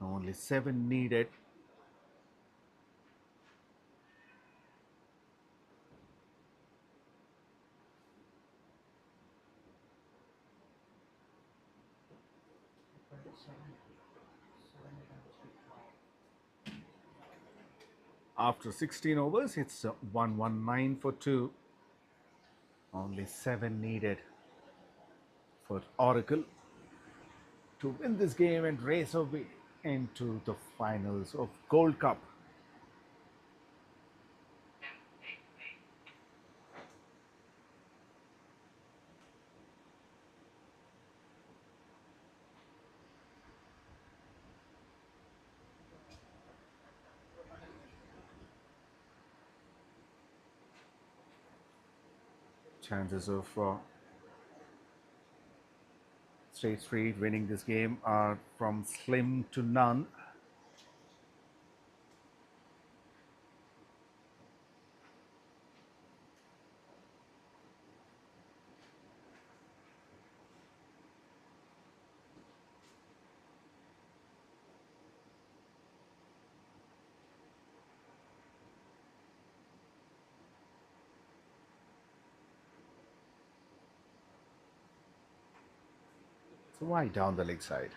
Speaker 1: Only 7 needed. After 16 overs, it's 119 for 2. Only 7 needed for Oracle to win this game and race away into the finals of Gold Cup. Chances of State Street winning this game are from slim to none. So why down the leg side?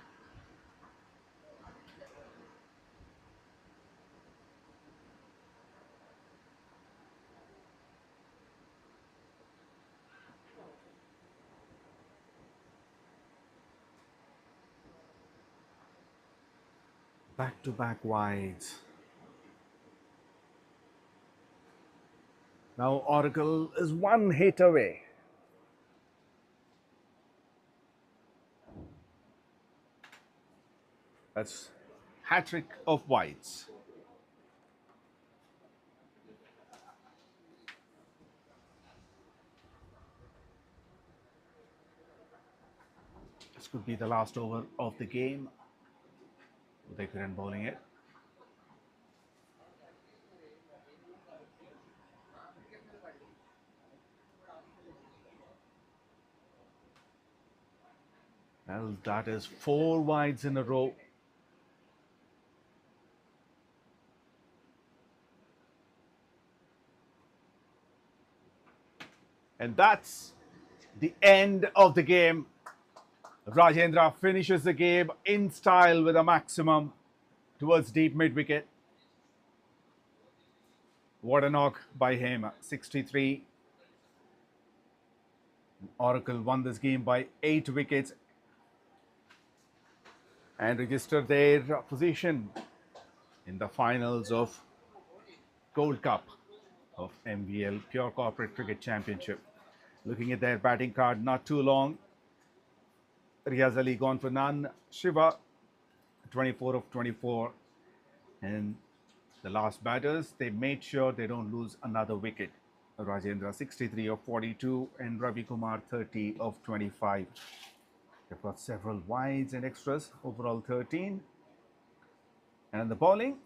Speaker 1: Back-to-back wides. Now Oracle is 1 hit away. That's hat-trick of wides. This could be the last over of the game. They couldn't bowling it. Well, that is 4 wides in a row. And that's the end of the game. Rajendra finishes the game in style with a maximum towards deep mid wicket. What a knock by him, 63. Oracle won this game by 8 wickets and registered their position in the finals of Gold Cup of MVL Pure Corporate Cricket Championship. Looking at their batting card, not too long. Riaz Ali gone for none. Shiva, 24 of 24. And the last batters, they made sure they don't lose another wicket. Rajendra, 63 of 42, and Ravi Kumar, 30 of 25. They've got several wides and extras, overall 13. And the bowling,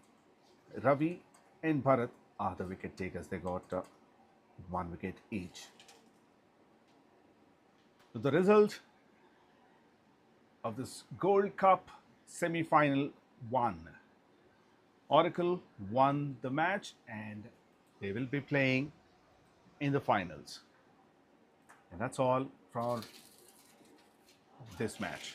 Speaker 1: Ravi and Bharat are the wicket takers. They got 1 wicket each. So the result of this Gold Cup semi-final won. Oracle won the match and they will be playing in the finals. And that's all for this match.